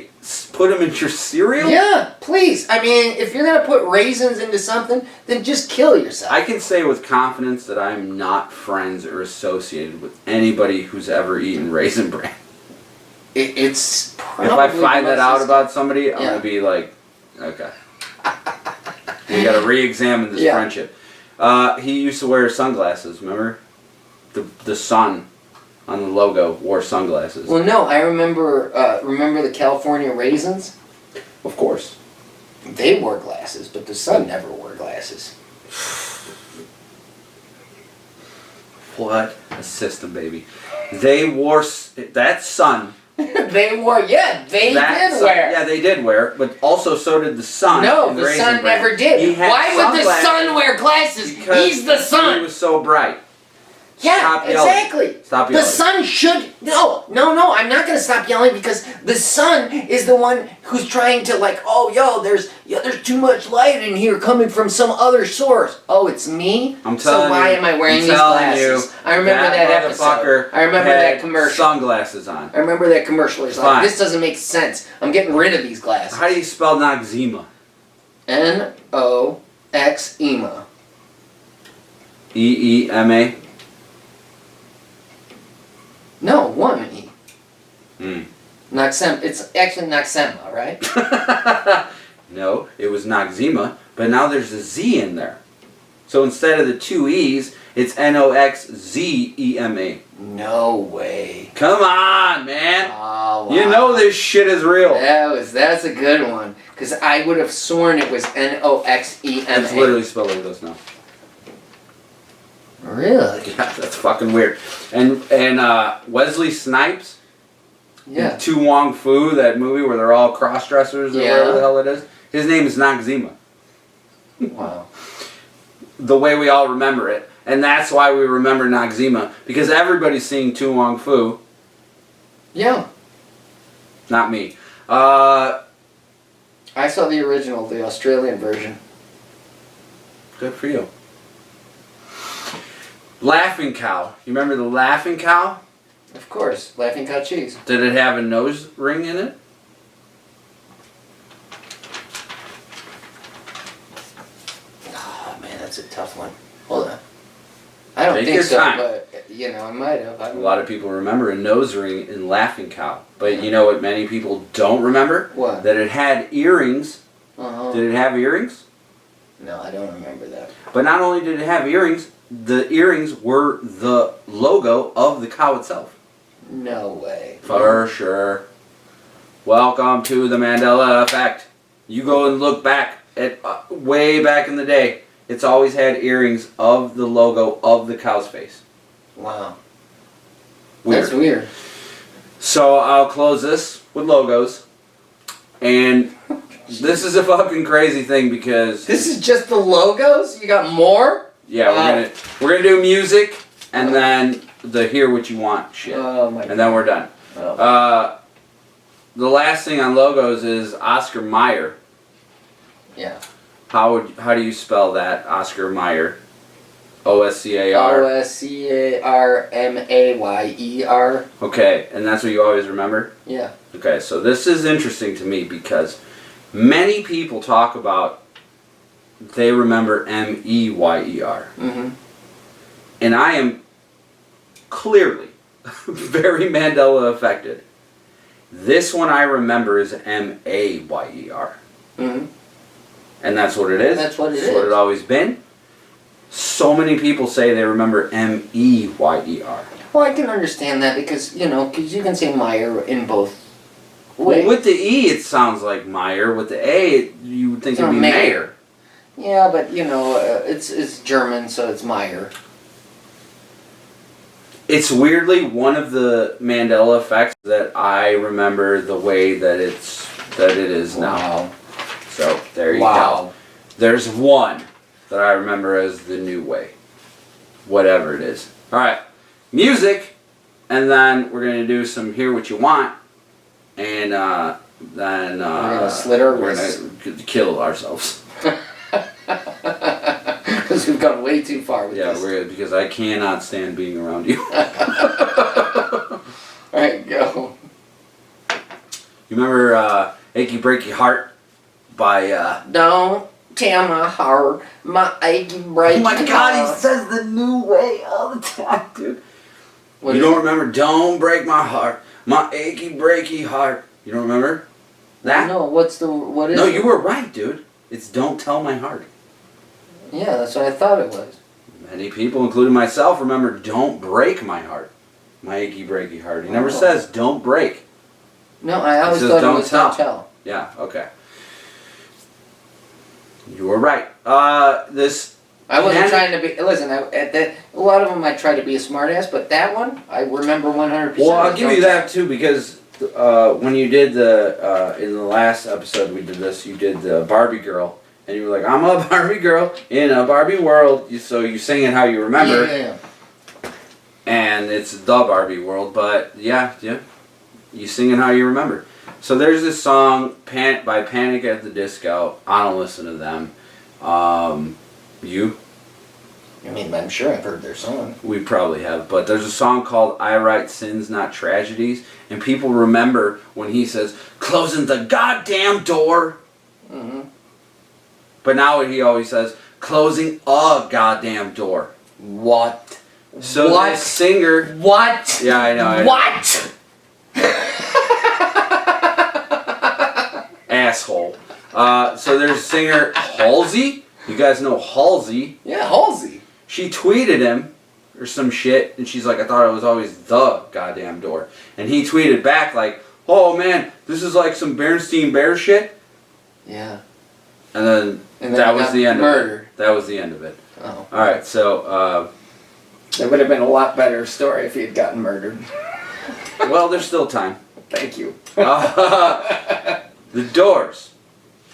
put them in your cereal? Yeah, please. I mean, if you're gonna put raisins into something, then just kill yourself. I can say with confidence that I'm not friends or associated with anybody who's ever eaten Raisin Bran. It's probably If I find that out most- about somebody, I'm Yeah. gonna be like, okay. We gotta re-examine this Yeah. friendship. He used to wear sunglasses, remember? The sun on the logo wore sunglasses. Well, no, I remember. Remember the California raisins? Of course. They wore glasses, but the sun never wore glasses. What a system, baby. They wore, that sun. They wore. Yeah, they that did sun- wear. Yeah, they did wear, but also so did the sun. No, in the Raisin sun Bran. never did. He had Why would the sunglasses sun wear glasses? because He's the He sun. was so bright. Yeah, Stop yelling. exactly. Stop The yelling. sun should no. I'm not gonna stop yelling because the sun is the one who's trying to there's too much light in here coming from some other source. Oh, it's me. I'm So telling why you. am I wearing I'm these telling glasses? you, I remember that episode. motherfucker I remember had that commercial. Sunglasses on. I remember that commercial. He's Fine. like, this doesn't make sense. I'm getting rid of these glasses. How do you spell Noxzema? N-O-X-E-M-A. E-E-M-A? No, one E. Mm. It's actually Noxema, right? No, it was Noxzema, but now there's a Z in there. So instead of the 2 E's, it's N-O-X-Z-E-M-A. No way. Come on, man. Oh, wow. You know this shit is real. That's a good one. Because I would have sworn it was N-O-X-E-M-A. It's literally spelled like this now. Really? Yeah, that's fucking weird. And Wesley Snipes, Yeah. To Wong Fu, that movie where they're all cross-dressers or Yeah. whatever the hell it is, his name is Noxzema. Wow. The way we all remember it. And that's why we remember Noxzema, because everybody's seeing To Wong Fu, Yeah. not me. I saw the original, the Australian version. Good for you. Laughing Cow. You remember the Laughing Cow? Of course. Laughing Cow cheese. Did it have a nose ring in it? Oh, man, that's a tough one. Hold on. I don't Take think your so, time. but, I might have. I A don't lot of people remember a nose ring in Laughing Cow. But you know what many people don't remember? What? That it had earrings. Uh-huh. Did it have earrings? No, I don't remember that. But not only did it have earrings, the earrings were the logo of the cow itself. No way. For sure. Welcome to the Mandela effect. You go and look back at way back in the day. It's always had earrings of the logo of the cow's face. Wow. Weird. That's weird. So I'll close this with logos. And this is a fucking crazy thing because This is just the logos? You got more? yeah, we're gonna do music and then the hear what you want shit. Oh my And then we're done. Oh. The last thing on logos is Oscar Mayer. Yeah. How do you spell that, Oscar Mayer? Oscar. Oscarmayer. Okay, and that's what you always remember? Yeah. Okay, so this is interesting to me because many people talk about they remember Meyer. Mm-hmm. And I am clearly very Mandela affected. This one I remember is Mayer. Mm-hmm. And that's what it is. That's what it That's is. what it's always been. So many people say they remember Meyer. Well, I can understand that because, because you can say Meyer in both ways. Well, with the E it sounds like Meyer. With the A, you would think It's it'd be not Mayer. Mayer. Yeah, but, it's German, so it's Meyer. It's weirdly one of the Mandela effects that I remember the way that it is now. Wow. So there you go. Wow. There's one that I remember as the new way. Whatever it is. Alright. Music. And then we're going to do some Hear What You Want. And then We're gonna slit our we're wrists. going to kill ourselves. Because we've gone way too far with Yeah, this. because I cannot stand being around you. Alright, go. You remember Achy Breaky Heart by Don't tear my heart, my achy breaky oh my god, heart. he says the new way all the time, dude. What You is don't it? remember Don't Break My Heart, My Achy Breaky Heart. You don't remember that? No, what is No, it? you were right, dude. It's Don't Tell My Heart. Yeah, that's what I thought it was. Many people, including myself, remember Don't Break My Heart, My Achy Breaky Heart. He never Oh. says Don't Break. No, I always says thought it don't was tell. Don't Tell. Yeah, okay. You were right. This I wasn't Can- trying to be. Listen, a lot of them I try to be a smartass, but that one I remember 100%. Well, I'll give you that too because when you did the in the last episode we did this, you did the Barbie girl, and you were like, "I'm a Barbie girl in a Barbie world." So you sing it how you remember, Yeah. and it's the Barbie world. But yeah, you sing it how you remember. So there's this song by Panic at the Disco. I don't listen to them. You? I mean, I'm sure I've heard their song. We probably have, but there's a song called I Write Sins Not Tragedies, and people remember when he says, closing the goddamn door. Mm-hmm. But now he always says, closing a goddamn door. What? So What? this singer, What? yeah, I know. What? Asshole. So there's a singer, Halsey. You guys know Halsey. Yeah, Halsey. She tweeted him or some shit, and she's like, I thought it was always the goddamn door. And he tweeted back like, oh man, this is like some Bernstein Bear shit. Yeah. And then And then that he was got the end murdered. of it. That was the end of it. Oh. Alright, so, That would have been a lot better story if he had gotten murdered. well, there's still time. Thank you. The Doors.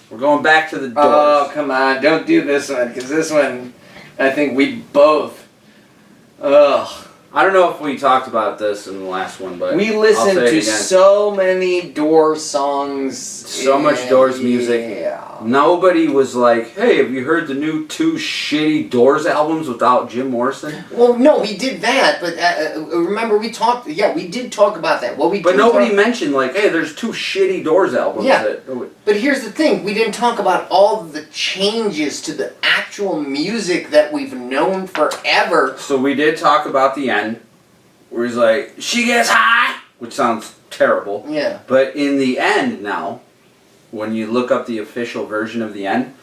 We're going back to the Doors. Oh, come on. Don't do this one, because this one, I think we both. Ugh. I don't know if we talked about this in the last one, but We I'll listened say it to again. so many Doors songs. So much Doors music. Yeah. Nobody was like, hey, have you heard the new 2 shitty Doors albums without Jim Morrison? Well, no, we did that, but remember we talked. Yeah, we did talk about that. Well, we. But did nobody talk- mentioned like, hey, there's 2 shitty Doors albums. Yeah. That, But here's the thing: we didn't talk about all the changes to the actual music that we've known forever. so we did talk about the end, where he's like, she gets high, which sounds terrible. Yeah. But in the end now, when you look up the official version of the end,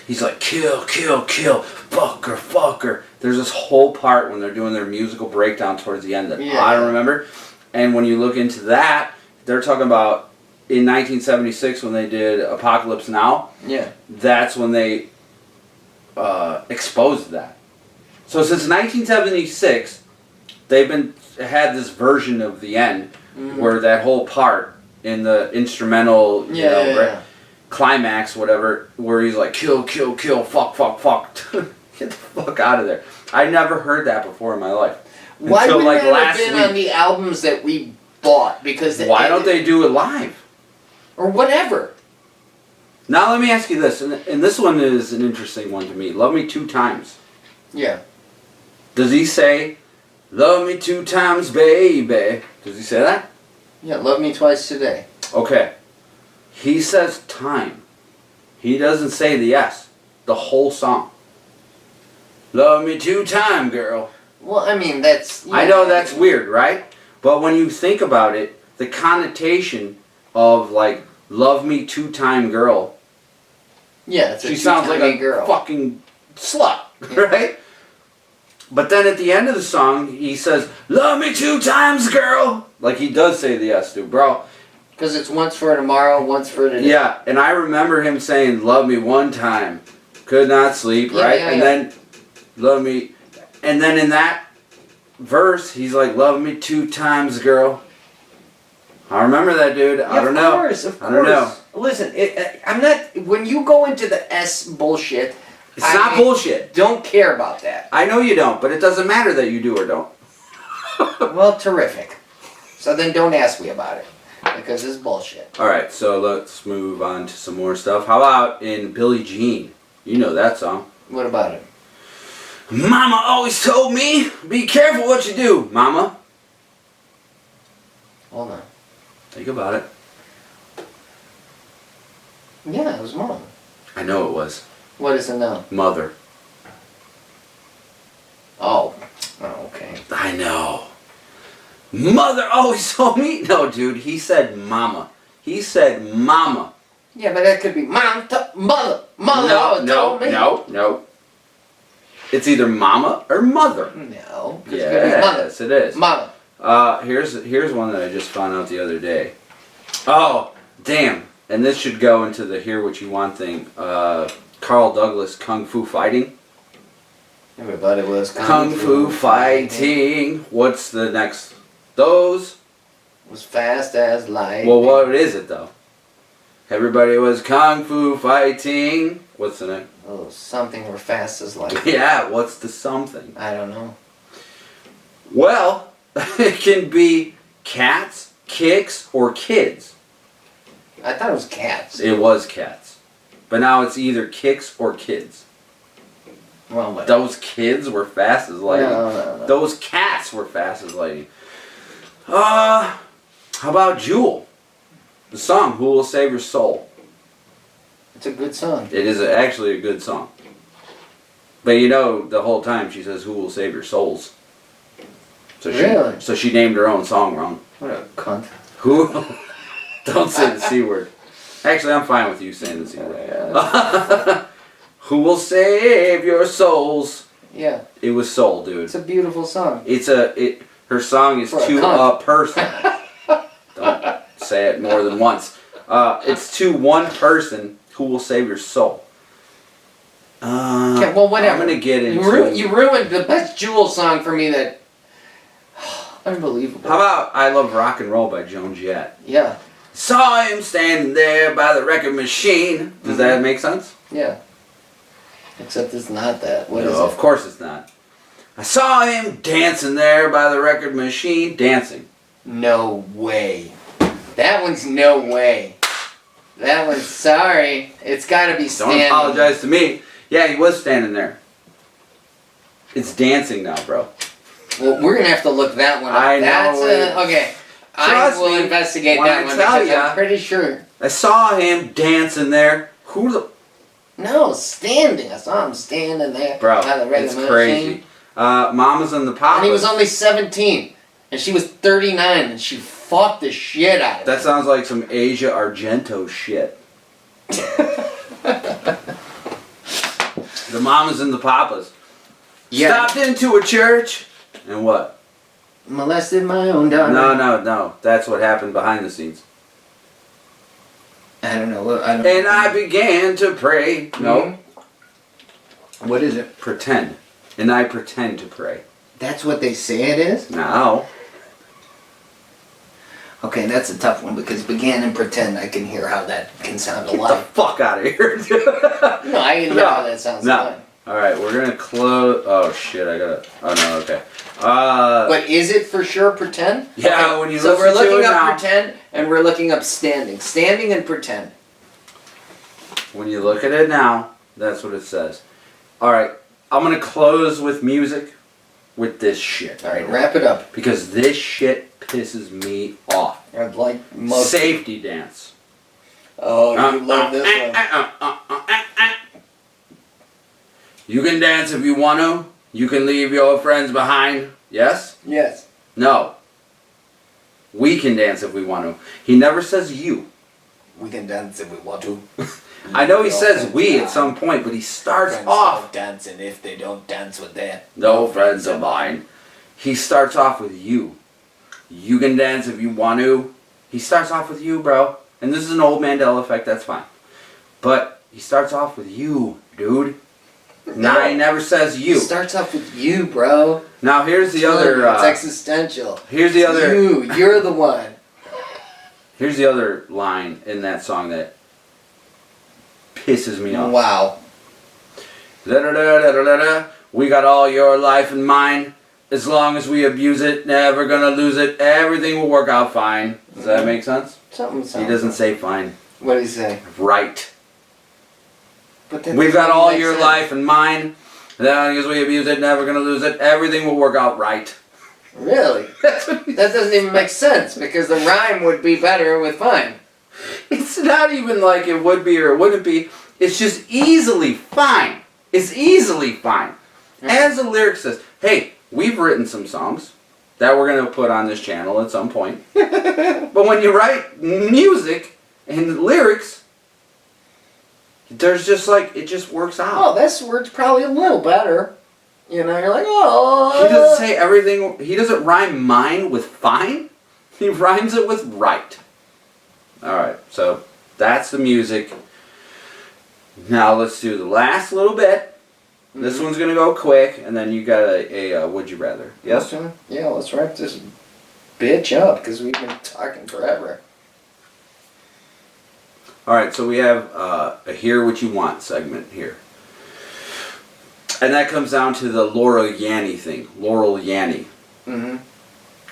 he's like, kill, kill, kill, fuck her, fuck her. There's this whole part when they're doing their musical breakdown towards the end that Yeah. I don't remember. And when you look into that, they're talking about in 1976 when they did Apocalypse Now, Yeah. that's when they exposed that. So since 1976, had this version of the end where that whole part in the instrumental, climax, whatever, where he's like, kill, kill, kill, fuck, fuck, fuck. Get the fuck out of there. I never heard that before in my life. Why Until, wouldn't like, that last have been week. on the albums that we bought? Because Why don't they do it live? or whatever? Now let me ask you this, and this one is an interesting one to me. Love me 2 times. Yeah. Does he say, love me 2 times, baby? Does he say that? Yeah, love me twice today. Okay. He says time. He doesn't say the S. The whole song. Love me 2 times, girl. Well, I mean, that's... I know that's weird, right? But when you think about it, the connotation of, like, love me 2 time girl. Yeah, it's a She sounds like a girl. fucking slut, right? But then at the end of the song, he says, love me 2 times, girl. Like he does say the S, dude, bro. Because it's once for tomorrow, once for today. Yeah, and I remember him saying, love me 1 time. Could not sleep, Yeah, right? yeah, and yeah. then, love me. And then in that verse, he's like, love me 2 times, girl. I remember that, dude. I don't know. Of course. I don't know. Listen, I'm not... When you go into the S bullshit... It's not bullshit. Don't care about that. I know you don't, but it doesn't matter that you do or don't. Well, terrific. So then don't ask me about it. Because it's bullshit. Alright, so let's move on to some more stuff. How about in Billie Jean? You know that song. What about it? Mama always told me, be careful what you do, Mama. Hold on. Think about it. Yeah, it was mom. I know it was. What is it now? Mother. Oh. Oh, okay. I know. Mother always told me. No, dude, he said mama. He said mama. Yeah, but that could be mother. Mother No, always told me. no. It's either mama or mother. No. 'Cause it could be mother. Yes, it is. Mama. Here's one that I just found out the other day. Oh, damn. And this should go into the hear what you want thing. Carl Douglas, Kung Fu Fighting. Everybody was Kung Fu Fighting. What's the next? Those. Was fast as light. Well, what is it though? Everybody was Kung Fu Fighting. What's the name? Oh, something were fast as light. Yeah, what's the something? I don't know. Well, it can be cats, kicks, or kids. I thought it was cats. It was cats. But now it's either kicks or kids. Well, what? Those kids were fast as lightning. No. Those cats were fast as lightning. How about Jewel? The song, Who Will Save Your Soul? It's a good song. It is actually a good song. But you know, the whole time she says, Who Will Save Your Souls? So Really? So she named her own song wrong. What a cunt. Who? Don't say the C word. Actually, I'm fine with you saying the C word. Who will save your souls? Yeah, It was soul, dude. it's a beautiful song. Her song is For a to cunt. a person. Don't say it more than once. It's to one person who will save your soul. Okay, well, whatever. I'm gonna get into. You ruined the best Jewel song for me. That unbelievable. How about I Love Rock and Roll by Joan Jett? Yeah, Saw him standing there by the record machine. Does that make sense? yeah. Except it's not that. What is No, it? of course it's not. I saw him dancing there by the record machine. Dancing. No way. That one's no way. That one's sorry. It's got to be Don't standing. apologize to me. Yeah, he was standing there. It's dancing now, bro. Well, we're gonna have to look that one up. I know That's it. okay. Trust I will me investigate when that I one tell because ya. I'm pretty sure. I saw him dancing there. Who the... No, standing. I saw him standing there Bro, by the record it's machine. crazy. Mamas and the Papas. And he was only 17, and she was 39, and she fought the shit out of That him. sounds like some Asia Argento shit. The Mamas and the Papas. Yeah. Stopped into a church. And what? Molested my own daughter. No. That's what happened behind the scenes. I don't know. I don't And I began to pray. No. What is it? Pretend. And I pretend to pray. That's what they say it is? Now. Okay, that's a tough one because began and pretend I can hear how that can sound Get the alike. fuck out of here. No, I can hear how that sounds alike. Alright, we're gonna close. Oh shit, I gotta. Oh no, okay. But is it for sure pretend? Yeah, Okay, when you so listen we're to looking it up now- pretend and we're looking up standing. Standing and pretend. When you look at it now, that's what it says. Alright, I'm gonna close with music with this shit. All right, wrap it up. Because this shit pisses me off. I'd like most. Safety dance. Oh, you love this one. You can dance if you want to. You can leave your friends behind. Yes? Yes. No. We can dance if we want to. He never says you. We can dance if we want to. I know he No says friends we allowed. at some point, but he starts Friends off. don't dance, and if they don't dance with that, No friends of mine. He starts off with you. You can dance if you want to. He starts off with you, bro. And this is an old Mandela effect, that's fine. But he starts off with you, dude. Nah, he never says you. It starts off with you, bro. Now here's the other. It's existential. Here's the other. You're the one. Here's the other line in that song that pisses me off. Wow. Da-da-da-da-da-da. We got all your life and mine. As long as we abuse it, never gonna lose it. Everything will work out fine. Does that make sense? Something He doesn't say fine. What did he say? Right. But that We've got doesn't all make your sense. life and mine. As long as we abuse it, never gonna lose it. Everything will work out right. Really? That doesn't even make sense because the rhyme would be better with fine. It's not even like it would be or it wouldn't be. It's just easily fine. It's easily fine. As the lyric says, hey, we've written some songs that we're going to put on this channel at some point. But when you write music and lyrics, there's just like, it just works out. Oh, this word's probably a little better. You know, you're like, oh. He doesn't say everything, he doesn't rhyme mine with fine. He rhymes it with right. Alright, so that's the music. Now let's do the last little bit. This one's gonna go quick, and then you got a would you rather. Yes? Okay. Yeah, let's wrap this bitch up because we've been talking forever. Alright, so we have a Hear What You Want segment here. And that comes down to the Laurel Yanny thing. Laurel Yanny. Mm-hmm.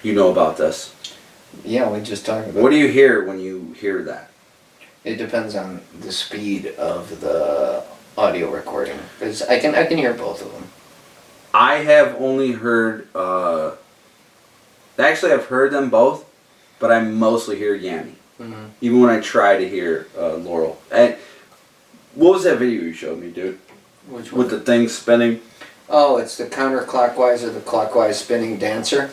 You know about this. Yeah, we just talked about What do you hear when you hear that? it. Depends on the speed of the audio recording. Because I can hear both of them. I have only heard, actually I've heard them both, but I mostly hear Yanny. Mm-hmm. Even when I try to hear Laurel. And what was that video you showed me, dude? Which With the thing spinning? Oh, it's the counterclockwise or the clockwise spinning dancer.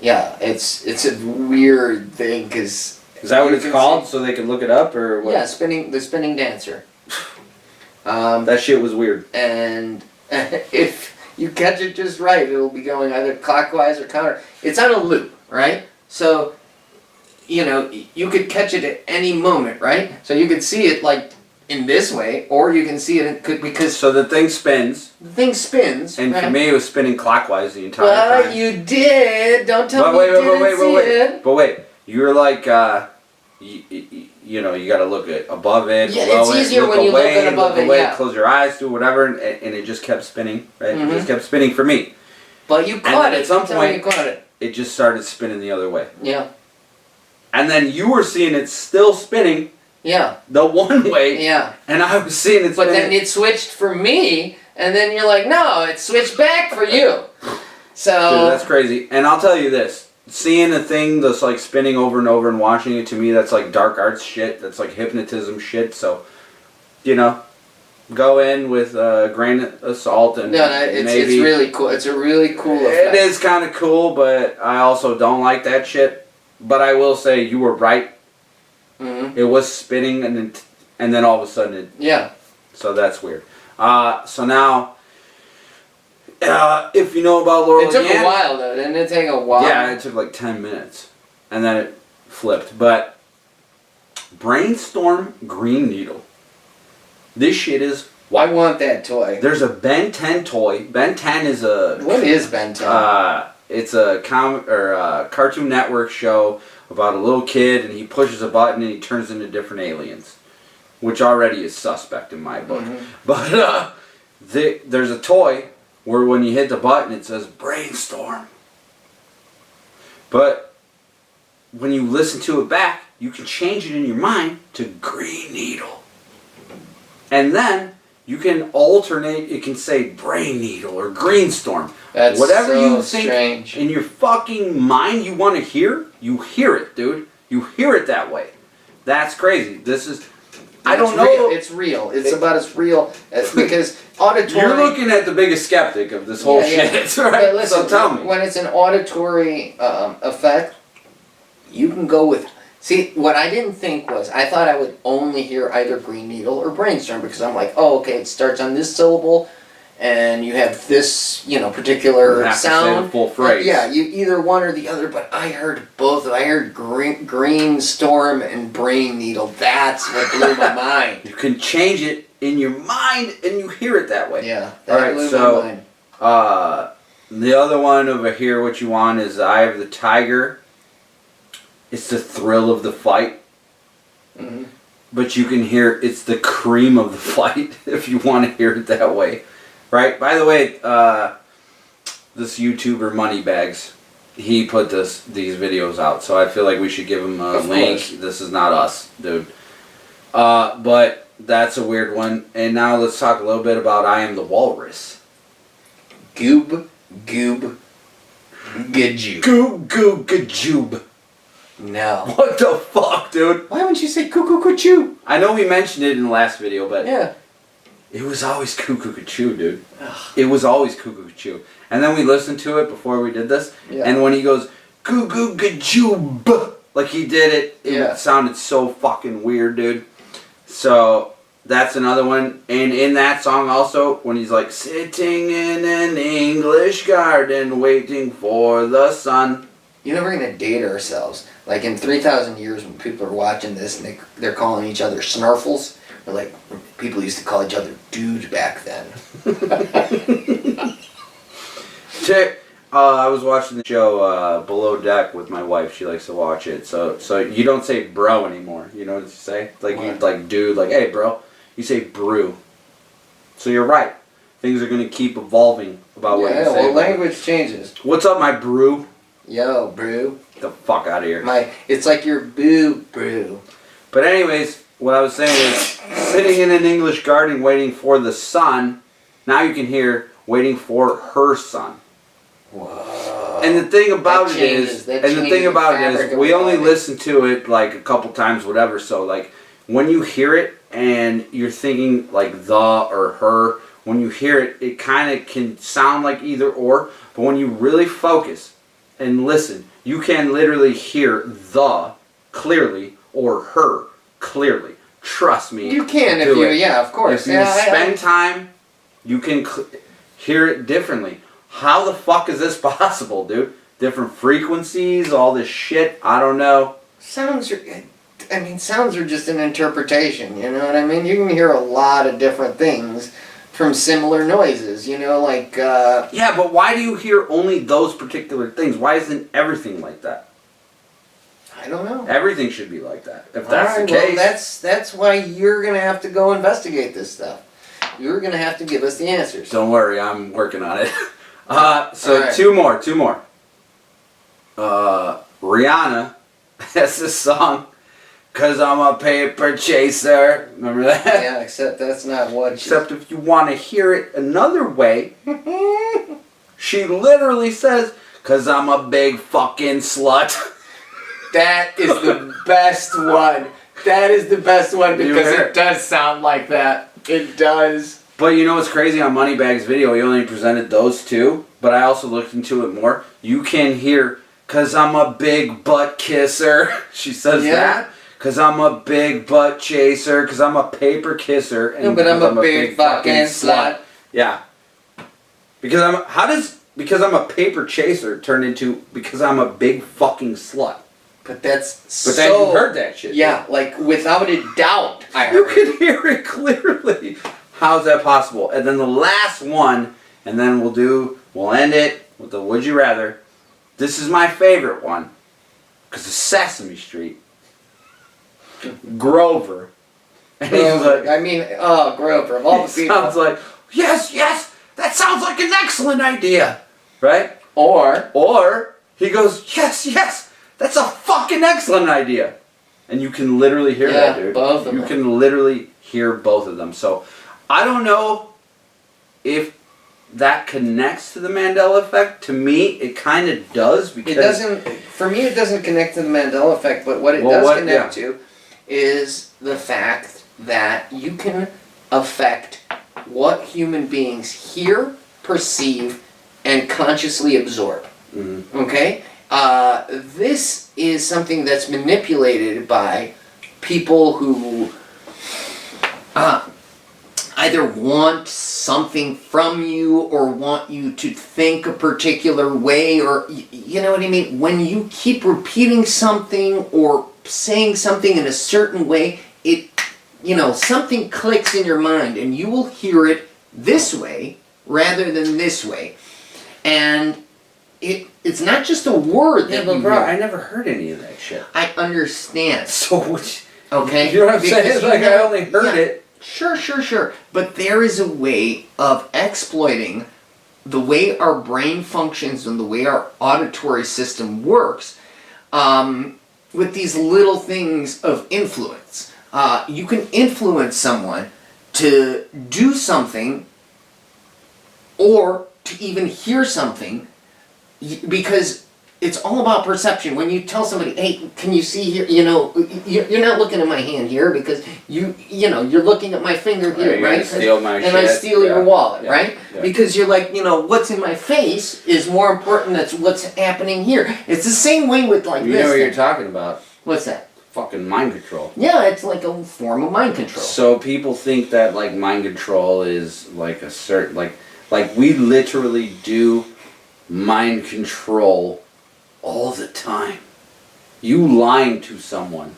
Yeah, it's a weird thing because. Is that what it's called? So they can look it up, or what? Yeah, the spinning dancer. That shit was weird. And if you catch it just right, it'll be going either clockwise or counter. It's on a loop, right? So, you know, you could catch it at any moment, right? So you could see it like in this way, or you can see it because So the thing spins, the thing spins. and right? for me it was spinning clockwise the entire But time. you did. Don't tell But me wait, you wait, didn't wait, see wait, it. But wait, you were like, you know, you got to look at above it, Yeah, below it's it, easier look when you look away, at above look it, away, yeah. close your eyes, do whatever, and it just kept spinning, right? Mhm. It just kept spinning for me. But you then caught at it. some Tell me point- you caught it. It just started spinning the other way. Yeah. And then you were seeing it still spinning Yeah. the one way, Yeah. and I was seeing it But spinning. then it switched for me, and then you're like, no, it switched back for you. So. Dude, that's crazy. And I'll tell you this. Seeing a thing that's like spinning over and over and watching it, to me, that's like dark arts shit. That's like hypnotism shit. So, you know, go in with a grain of salt and No, it's maybe... really cool. It's a really cool It effect. is kind of cool, but I also don't like that shit. But I will say you were right. Mm-hmm. It was spinning and then all of a sudden it... Yeah. So that's weird. So now... if you know about Laurel It took Yanny- a while though. Didn't it take a while? Yeah, it took like 10 minutes. And then it flipped. But Brainstorm Green Needle. This shit is I want that toy. There's a Ben 10 toy. Ben 10 is a... What is Ben 10? It's a Cartoon Network show about a little kid, and he pushes a button and he turns into different aliens, which already is suspect in my book. Mm-hmm. But there's a toy where when you hit the button it says brainstorm. But when you listen to it back, you can change it in your mind to green needle. And then you can alternate, it can say brain needle or green storm. That's whatever so you think strange. in your fucking mind you want to hear, you hear it, dude. You hear it that way. That's crazy. This is... I don't know. Real. It's real. It's about as real as, because auditory... You're looking at the biggest skeptic of this whole shit, right? But listen, So tell me. when it's an auditory effect, you can go with... See, what I didn't think was, I thought I would only hear either green needle or brainstorm, because I'm like, oh, okay, it starts on this syllable, and you have this, particular You have to sound. say the full phrase. Yeah, you either one or the other, but I heard both. I heard green storm and brain needle. That's what blew my mind. You can change it in your mind, and you hear it that way. Yeah, that All right, blew so, my mind. The other one over here, what you want is Eye of the Tiger. It's the thrill of the fight. Mm-hmm. But you can hear it's the cream of the fight if you want to hear it that way. Right? By the way, this YouTuber Moneybags, he put these videos out, so I feel like we should give him a link. Course. This is not us, dude. But that's a weird one. And now let's talk a little bit about I Am the Walrus. Goob, gajoob. Goo gajoob. No. What the fuck, dude? Why wouldn't you say cuckoo-cuckoo? I know we mentioned it in the last video, but Yeah. it was always cuckoo-cuckoo, dude. It was always cuckoo-cuckoo. And then we listened to it before we did this, Yeah. and when he goes, goo-goo-gajoob, like he did it, it sounded so fucking weird, dude. So, that's another one. And in that song also, when he's like, sitting in an English garden waiting for the sun. You know, we're going to date ourselves. Like in 3,000 years when people are watching this and they're calling each other snarfles, or like people used to call each other dude back then. I was watching the show Below Deck with my wife. She likes to watch it. So you don't say bro anymore. You know what you say? Like you like dude, like hey bro. You say brew. So you're right. Things are going to keep evolving about what you say. Well, language changes. What's up, my brew? Yo, brew. Get the fuck out of here. It's like your boo brew. But anyways, what I was saying is, sitting in an English garden waiting for the sun, now you can hear waiting for her son. Whoa. And the thing about That it is, changes we only reality. listen to it like a couple times, whatever. So like, when you hear it and you're thinking like the or her, when you hear it, it kind of can sound like either or. But when you really focus and listen, you can literally hear the clearly or her clearly. Trust me. You can do it. of course. If you spend time, you can hear it differently. How the fuck is this possible, dude? Different frequencies, all this shit. I don't know. Sounds are just an interpretation, you know what I mean? You can hear a lot of different things from similar noises, like... Yeah, but why do you hear only those particular things? Why isn't everything like that? I don't know. Everything should be like that, if that's the Well, case. that's why you're going to have to go investigate this stuff. You're going to have to give us the answers. Don't worry, I'm working on it. So Alright. two more. Rihanna has this song, "Cause I'm a paper chaser." Remember that? Yeah, except that's not what Except if you want to hear it another way, she literally says, "Cause I'm a big fucking slut." That is the best one. That is the best one because it does sound like that. It does. But you know what's crazy on Moneybags' video? He only presented those two, but I also looked into it more. You can hear, "Cause I'm a big butt kisser." She says that. "Cause I'm a big butt chaser. Cause I'm a paper kisser." And but I'm a big fucking slut. Yeah. Because I'm a paper chaser turn into because I'm a big fucking slut. But that's But then you heard that shit. Yeah, like without a doubt. You can hear it clearly. How is that possible? And then the last one, and then we'll end it with the would you rather. This is my favorite one, because it's Sesame Street. Grover. And he's like, Grover, of all the people. sounds like, yes, that sounds like an excellent idea. Right? Or he goes, yes, that's a fucking excellent idea. And you can literally hear that, dude. Both of them. You can literally hear both of them. So, I don't know if that connects to the Mandela effect. To me, it kind of does, because it doesn't. For me, it doesn't connect to the Mandela effect. But what it connect to is the fact that you can affect what human beings hear, perceive, and consciously absorb. Mm-hmm. Okay? This is something that's manipulated by people who either want something from you or want you to think a particular way, or you know what I mean? When you keep repeating something or saying something in a certain way, something clicks in your mind and you will hear it this way rather than this way. And it's not just a word that but you bro, hear. I never heard any of that shit. I understand. So, which, Okay? you know what I'm saying? Because It's you like, I never- only heard yeah. it. Sure. But there is a way of exploiting the way our brain functions and the way our auditory system works with these little things of influence. You can influence someone to do something or to even hear something because it's all about perception. When you tell somebody, hey, can you see here, you're not looking at my hand here because you're looking at my finger here, You're gonna right? steal my and I shit. steal your Yeah. wallet, Yeah. right? Yeah. Because you're like, what's in my face is more important than what's happening here. It's the same way with like You this know what thing. you're talking about. What's that? Fucking mind control. Yeah, it's like a form of mind control. So people think that like mind control is like a certain like we literally do mind control all the time. You lying to someone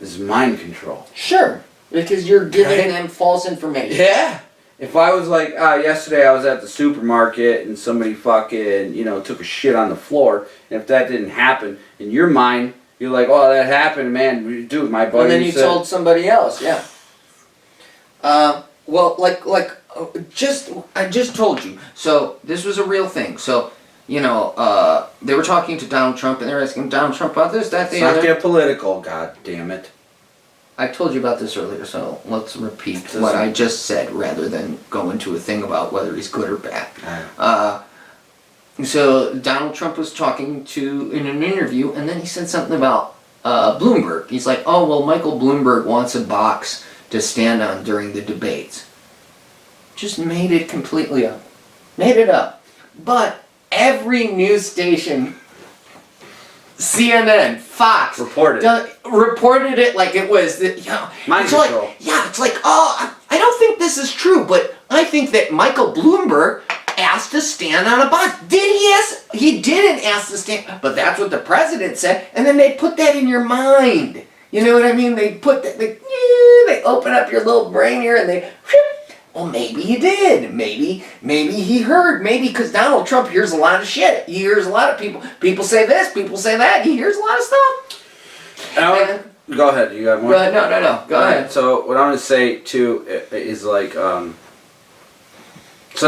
is mind control. Sure, because you're giving Right? them false information. Yeah. If I was like, yesterday I was at the supermarket and somebody fucking, took a shit on the floor, and if that didn't happen, in your mind, you're like, oh, that happened, man, dude, my buddy And then you said... told somebody else, yeah. Well, I just told you. So this was a real thing. So, they were talking to Donald Trump and they were asking Donald Trump about this, that, the Let's not other. get political, god damn it. I told you about this earlier, so let's repeat Doesn't- what I just said rather than go into a thing about whether he's good or bad. So Donald Trump was talking in an interview, and then he said something about Bloomberg. He's like, oh, well, Michael Bloomberg wants a box to stand on during the debates. Just made it completely up. Made it up. But every news station, CNN, Fox, Reported. reported it like it was, Mind it's control. it's like, oh, I don't think this is true, but I think that Michael Bloomberg asked to stand on a box. Did he ask? He didn't ask to stand, but that's what the president said, and then they put that in your mind. You know what I mean? They put that, they open up your little brain here and they, well, maybe he did. Maybe he heard. Maybe because Donald Trump hears a lot of shit. He hears a lot of people say this, people say that. He hears a lot of stuff. Go ahead, you got more? No. Go ahead. So what I'm going to say too is like, so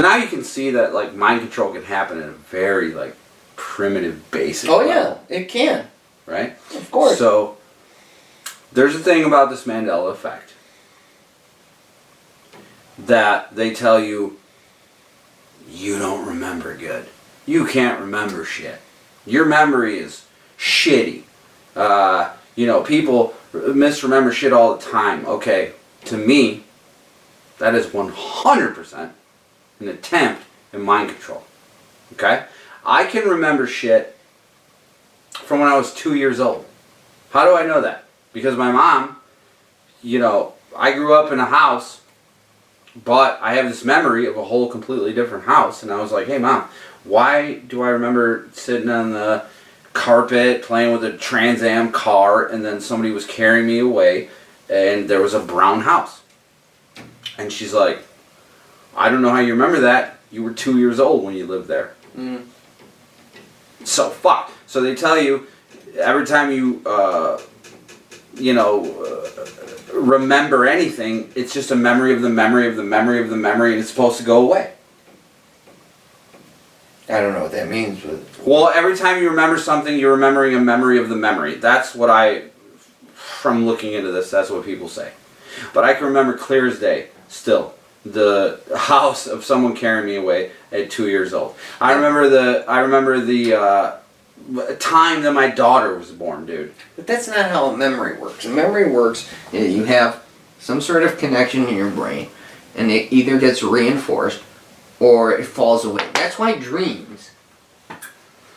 now you can see that like mind control can happen at a very like primitive, basic Oh level, yeah, it can. right? Of course. So there's a thing about this Mandela effect that they tell you don't remember good. You can't remember shit. Your memory is shitty. People misremember shit all the time. Okay, to me, that is 100% an attempt at mind control. Okay? I can remember shit from when I was 2 years old. How do I know that? Because my mom, I grew up in a house, but I have this memory of a whole completely different house, and I was like, hey Mom, why do I remember sitting on the carpet playing with a Trans Am car, and then somebody was carrying me away and there was a brown house? And she's like, I don't know how you remember that. You were 2 years old when you lived there. Mm. So fuck. So they tell you every time you, remember anything, it's just a memory of the memory of the memory of the memory, and it's supposed to go away. I don't know what that means, but Well, every time you remember something, you're remembering a memory of the memory. That's what from looking into this, that's what people say. But I can remember clear as day, still, the house of someone carrying me away at 2 years old. I remember the time that my daughter was born, dude. But that's not how a memory works. A memory works, you have some sort of connection in your brain, and it either gets reinforced or it falls away. That's why dreams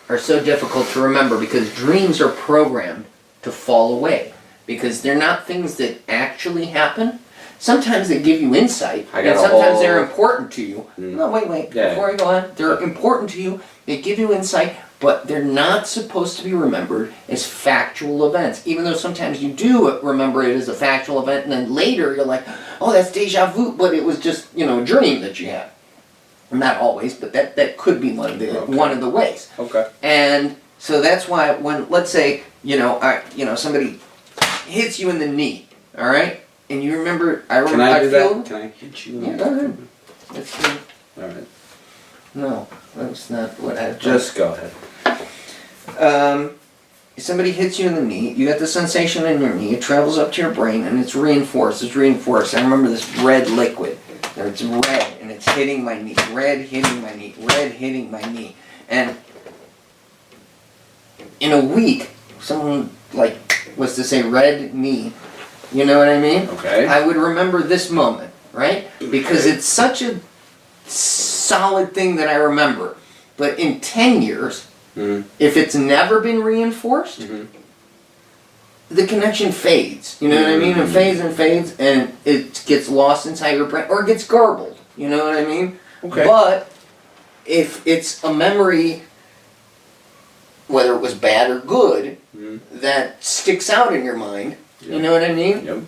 are so difficult to remember, because dreams are programmed to fall away. Because they're not things that actually happen. Sometimes they give you insight, and sometimes they're important to you. No, wait, Yeah. before I go on. They're important to you, they give you insight, but they're not supposed to be remembered as factual events. Even though sometimes you do remember it as a factual event, and then later you're like, oh, that's deja vu, but it was just, a dream that you had. Not always, but that could be one of the ways. Okay. And so that's why when, let's say, somebody hits you in the knee, all right? And you remember, Can I do that? Can I hit you? Yeah, go ahead. That's good. All right. No, that's not what I... Just go ahead. Somebody hits you in the knee, you get the sensation in your knee, it travels up to your brain, and it's reinforced. I remember this red liquid. It's red, and it's hitting my knee. Red hitting my knee. Red hitting my knee. And in a week, someone, was to say red knee, you know what I mean? Okay. I would remember this moment, right? Because it's such a solid thing that I remember. But in 10 years, if it's never been reinforced, the connection fades. You know what I mean? It fades, and it gets lost inside your brain, or it gets garbled. You know what I mean? Okay. But if it's a memory, whether it was bad or good, that sticks out in your mind, you know what I mean? Yep.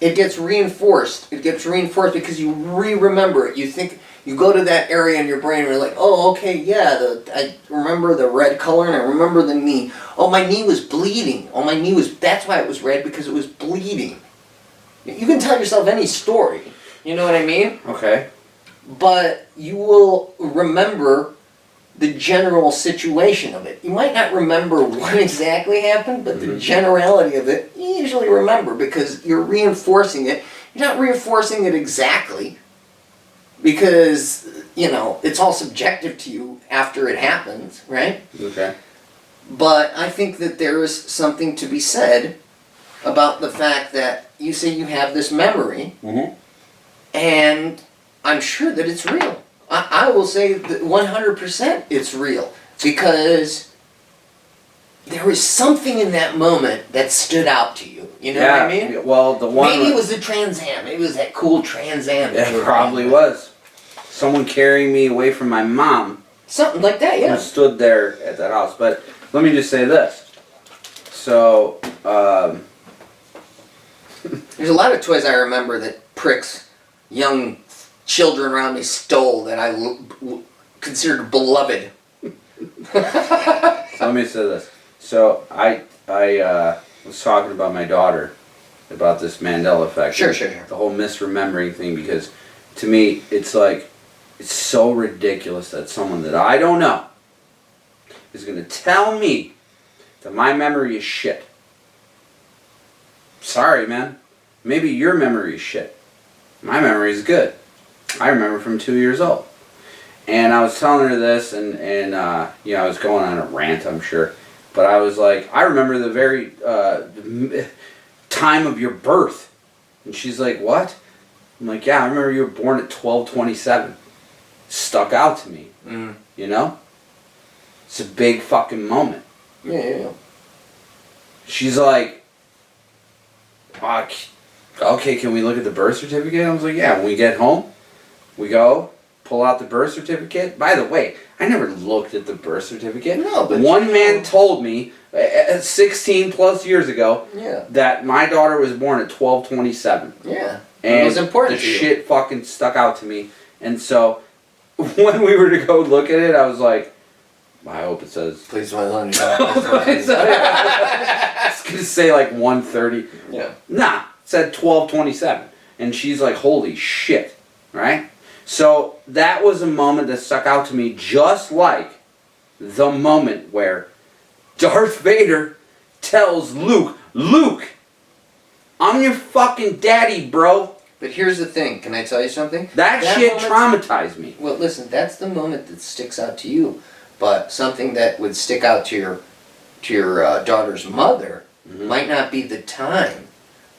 It gets reinforced. It gets reinforced because you remember it. You think, you go to that area in your brain and you're like, oh, okay, yeah, I remember the red color and I remember the knee. Oh, my knee was bleeding. Oh, that's why it was red, because it was bleeding. You can tell yourself any story, you know what I mean? Okay. But you will remember the general situation of it. You might not remember what exactly happened, but the generality of it, you usually remember, because you're reinforcing it. You're not reinforcing it exactly, because, it's all subjective to you after it happens, right? Okay. But I think that there is something to be said about the fact that you say you have this memory, and I'm sure that it's real. I will say that 100% it's real, because there was something in that moment that stood out to you. You know what I mean? Well, the one... Maybe it was the Trans Am. Maybe it was that cool Trans Am. It probably was. Someone carrying me away from my mom. Something like that, yeah. Who stood there at that house. But let me just say this. So, There's a lot of toys I remember that pricks, young children around me stole that I considered beloved. So let me say this. So I was talking about my daughter, about this Mandela effect. Sure. The whole misremembering thing, because to me, it's like, it's so ridiculous that someone that I don't know is going to tell me that my memory is shit. Sorry, man. Maybe your memory is shit. My memory is good. I remember from 2 years old. And I was telling her this, and I was going on a rant, I'm sure. But I was like, I remember the very time of your birth. And she's like, what? I'm like, yeah, I remember you were born at 12/27. Stuck out to me. You know? It's a big fucking moment. Yeah. She's like, okay, can we look at the birth certificate? I was like, yeah, when we get home, we go, pull out the birth certificate. By the way, I never looked at the birth certificate. No, but one man told me 16 plus years ago Yeah. that my daughter was born at 12/27. Yeah. And was important the to you. shit fucking stuck out to me. And so, when we were to go look at it, I was like, I hope it says... Please, my I was going to say like 1:30. Yeah. Nah, it said 12:27. And she's like, holy shit. Right? So, that was a moment that stuck out to me, just like the moment where Darth Vader tells Luke, Luke, I'm your fucking daddy, bro. But here's the thing. Can I tell you something? That shit traumatized me. Well, listen. That's the moment that sticks out to you. But something that would stick out to your daughter's mother might not be the time,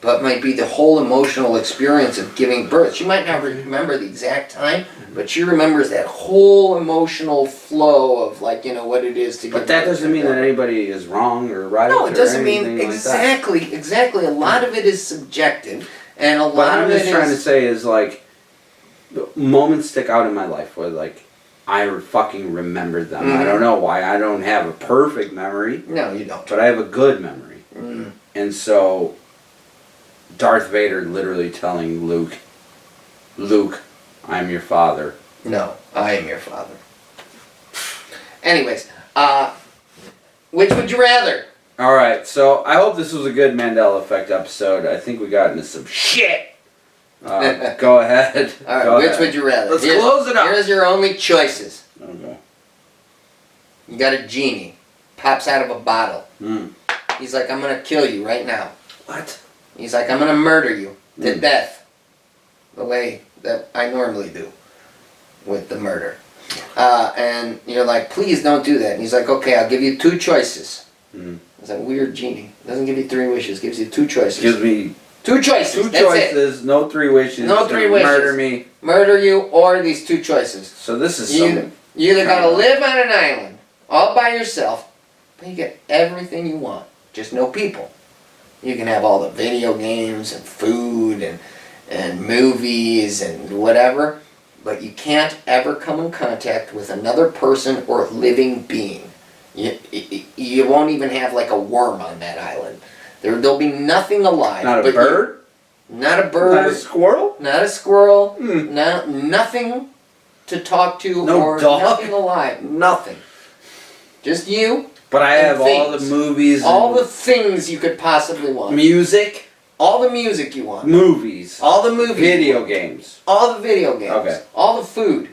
but might be the whole emotional experience of giving birth. She might not remember the exact time, but she remembers that whole emotional flow of what it is to give birth. But that doesn't mean that anybody is wrong or right. No, it doesn't or mean anything exactly. A lot of it is subjective, and a What lot I'm of it just trying to is. say is moments stick out in my life where I fucking remember them. I don't know why. I don't have a perfect memory, No, you don't. but I have a good memory. Mm. And so, Darth Vader literally telling Luke, Luke, I'm your father. No, I am your father. Anyways, which would you rather? Alright, so I hope this was a good Mandela Effect episode. I think we got into some shit. Go ahead. All right, Go which ahead. would you rather? Let's close it up. Here's your only choices. Okay. You got a genie, pops out of a bottle. Mm. He's like, I'm gonna kill you right now. What? He's like, I'm gonna murder you to death, the way that I normally do with the murder. And you're like, please don't do that. And he's like, okay, I'll give you two choices. Mm. It's a weird genie. Doesn't give you three wishes. Gives you two choices. Gives me two choices. two That's choices, no three wishes. No three wishes. Murder me. Murder you or these two choices. So this is You some... either gotta live on an island all by yourself, but you get everything you want, just no people. You can have all the video games and food and movies and whatever, but you can't ever come in contact with another person or living being. You won't even have like a worm on that island. There'll be nothing alive. Not a but bird? Not a bird. Not a squirrel? Not a squirrel. Hmm. Nothing to talk to No or dog? nothing alive. Nothing. Just you. But I And have all the things. movies All and the things you could possibly want. music, All the music you want. movies, All the movies. video games. All the video games. Okay. All the food.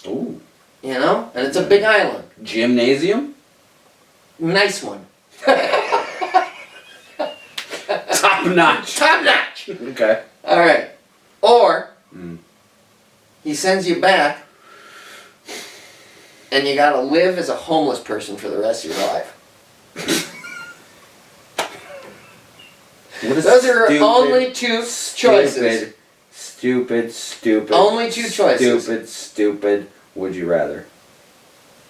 Ooh. You know? And it's a big island. Gymnasium? Nice one. Top notch. Top notch. Okay. Alright. Or Mm. he sends you back and you gotta live as a homeless person for the rest of your life. What is Those are stupid, only two choices. Stupid. Only two choices. Stupid. Would you rather?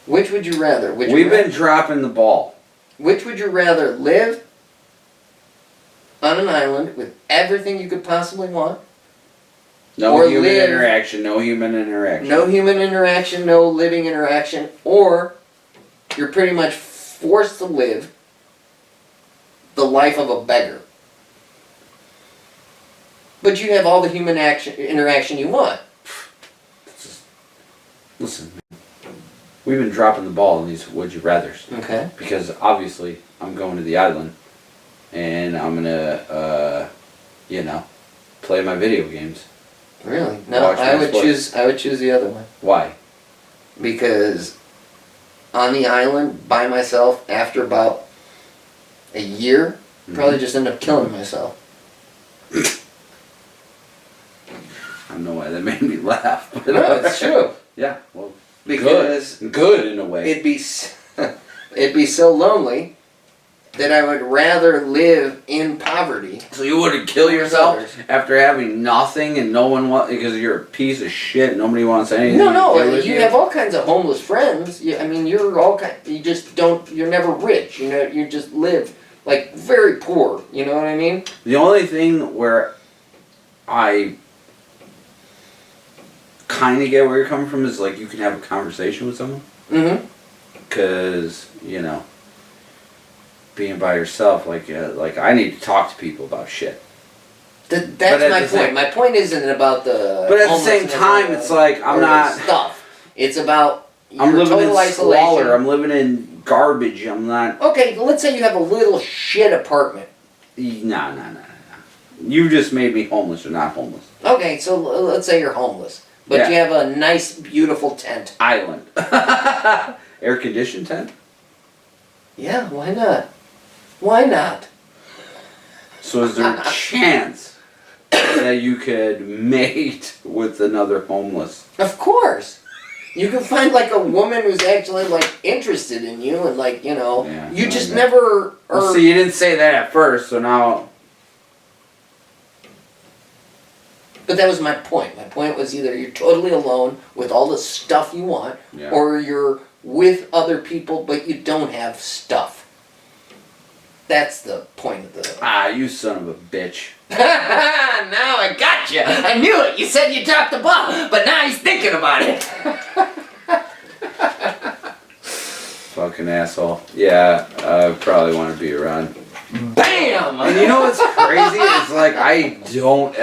Which would you rather? We've been dropping the ball. Which would you rather live on an island with everything you could possibly want? No Or human live- interaction. No human interaction. No human interaction, no living interaction, or you're pretty much forced to live the life of a beggar. But you have all the human interaction you want. Listen, we've been dropping the ball in these would you rathers Okay. because obviously I'm going to the island and I'm gonna, play my video games. Really? No, Watch I my would sports. choose the other one. Why? Because on the island by myself after about a year, probably just end up killing myself. I don't know why that made me laugh. But No, it's true. Yeah, well, Because good in a way. it'd be so lonely that I would rather live in poverty. So you wouldn't kill yourself after having nothing and no one wants because you're a piece of shit. And nobody wants anything. No, to do with you have all kinds of homeless friends. You're all kind. You just don't. You're never rich. You just live like very poor. You know what I mean? The only thing where I kind of get where you're coming from is like you can have a conversation with someone. Mm-hmm. Because being by yourself, like I need to talk to people about shit. That's at my the point. same- My point isn't about the. But at the same homelessness time, or it's like I'm or the not. stuff. It's about I'm your living in total isolation. squalor. I'm living in garbage. I'm not. Okay, let's say you have a little shit apartment. No. You just made me homeless or not homeless. Okay, so let's say you're homeless, but Yeah. you have a nice, beautiful tent. Island. Air conditioned tent. Yeah, why not? Why not? So is there a chance that you could mate with another homeless? Of course. You can find like a woman who's actually like interested in you and like, you know, Yeah, you I just know. never Well, see, you didn't say that at first, so now. But that was my point. My point was either you're totally alone with all the stuff you want, Yeah. or you're with other people but you don't have stuff. That's the point of the. Ah, you son of a bitch. Now I got you. I knew it. You said you dropped the ball, but now he's thinking about it. Fucking asshole. Yeah, I probably want to be around. Bam! And you know what's crazy? It's like I don't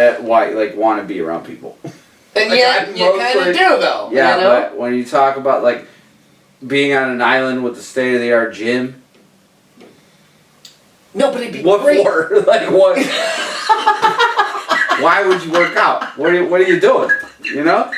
want to be around people. And Like, yet I you kind of mostly- do though. Yeah, you know? but when you talk about like being on an island with a state-of-the-art gym, No, but it'd be what great. for? Like what? Why would you work out? What are you doing? You know?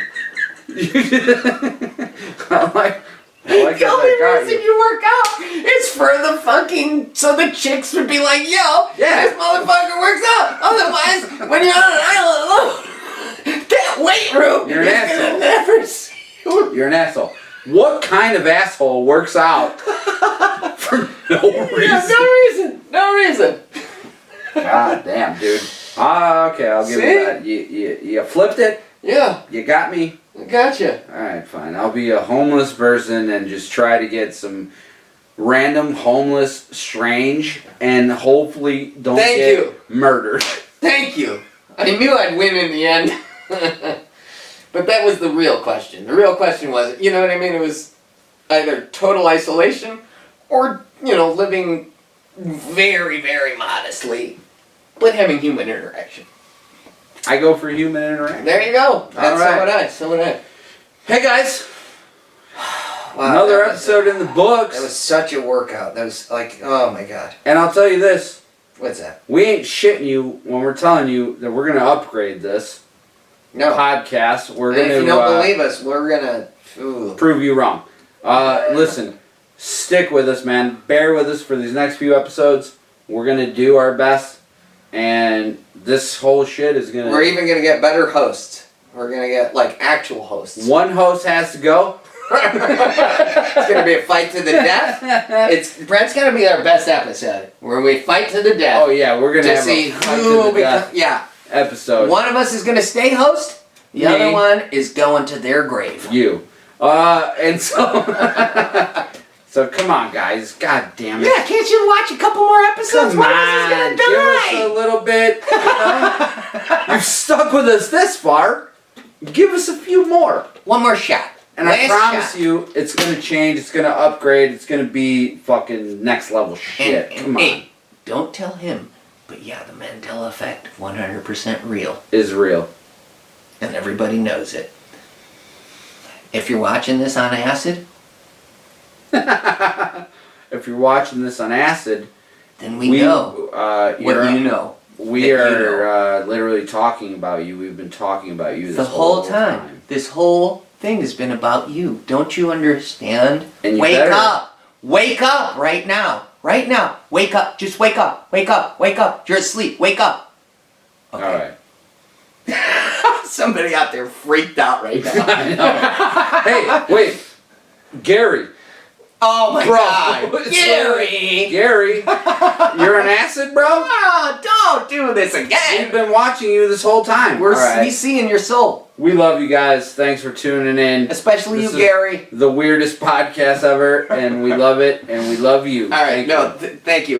I'm like. I like The that only I got reason you. you work out is for the fucking, so the chicks would be like, yo, Yeah. this motherfucker works out. Otherwise, when you're on an island alone, that weight room You're an is asshole. gonna never see you. You're an asshole. What kind of asshole works out for no reason? Yeah, no reason. God damn, dude. Ah, okay, I'll give See? you that. You flipped it. Yeah, You got me. I gotcha. All right, fine. I'll be a homeless person and just try to get some random homeless strange and hopefully don't Thank get you. murdered. Thank you. I knew I'd win in the end. But that was the real question. The real question was, you know what I mean? It was either total isolation or, you know, living very, very modestly, but having human interaction. I go for human interaction. There you go. That's right. So would I. Hey guys, Wow, another that was- episode in the books. That was such a workout. That was like, oh my god. And I'll tell you this. What's that? We ain't shitting you when we're telling you that we're going to upgrade this No. podcast. We're And going if you to don't believe us, we're gonna. Ooh. prove you wrong. Listen, stick with us, man. Bear with us for these next few episodes. We're going to do our best. And this whole shit is going We're to... even gonna get better hosts. We're gonna get like actual hosts. One host has to go. It's gonna be a fight to the death. Brent's gonna be our best episode, where we fight to the death. Oh, yeah. We're going to to have see a fight who to the death becomes. Yeah. episode. One of us is gonna stay host. The Me. other one is going to their grave. You. And so... So come on, guys. God damn it. Yeah, can't you watch a couple more episodes? Come One of us is on, gonna give us a die. little bit. You know? You've stuck with us this far. Give us a few more. One more shot. And I Last promise shot. you, it's gonna change. It's gonna upgrade. It's gonna be fucking next level shit. And Come on, hey, don't tell him. But yeah, the Mandela effect, 100% real, is real. and everybody knows it. If you're watching this on acid, If you're watching this on acid, then we know you're, what you know. we that are you know. literally talking about you. We've been talking about you this The whole time. This whole thing has been about you. Don't you understand? And you Wake better. up. Wake up right now. Right now. Wake up. Just wake up. Wake up. Wake up. You're asleep. Wake up. Okay. All right. Somebody out there freaked out right now. I know. Hey, wait, Gary. Oh my Bro, god. it's Gary. Gary, you're an acid, bro? Oh, don't do this We've again. been watching you this whole time. We're All right. we seeing your soul. We love you guys. Thanks for tuning in. Especially This you, is Gary. The weirdest podcast ever, and we love it, and we love you. All right. Thank you. Thank you.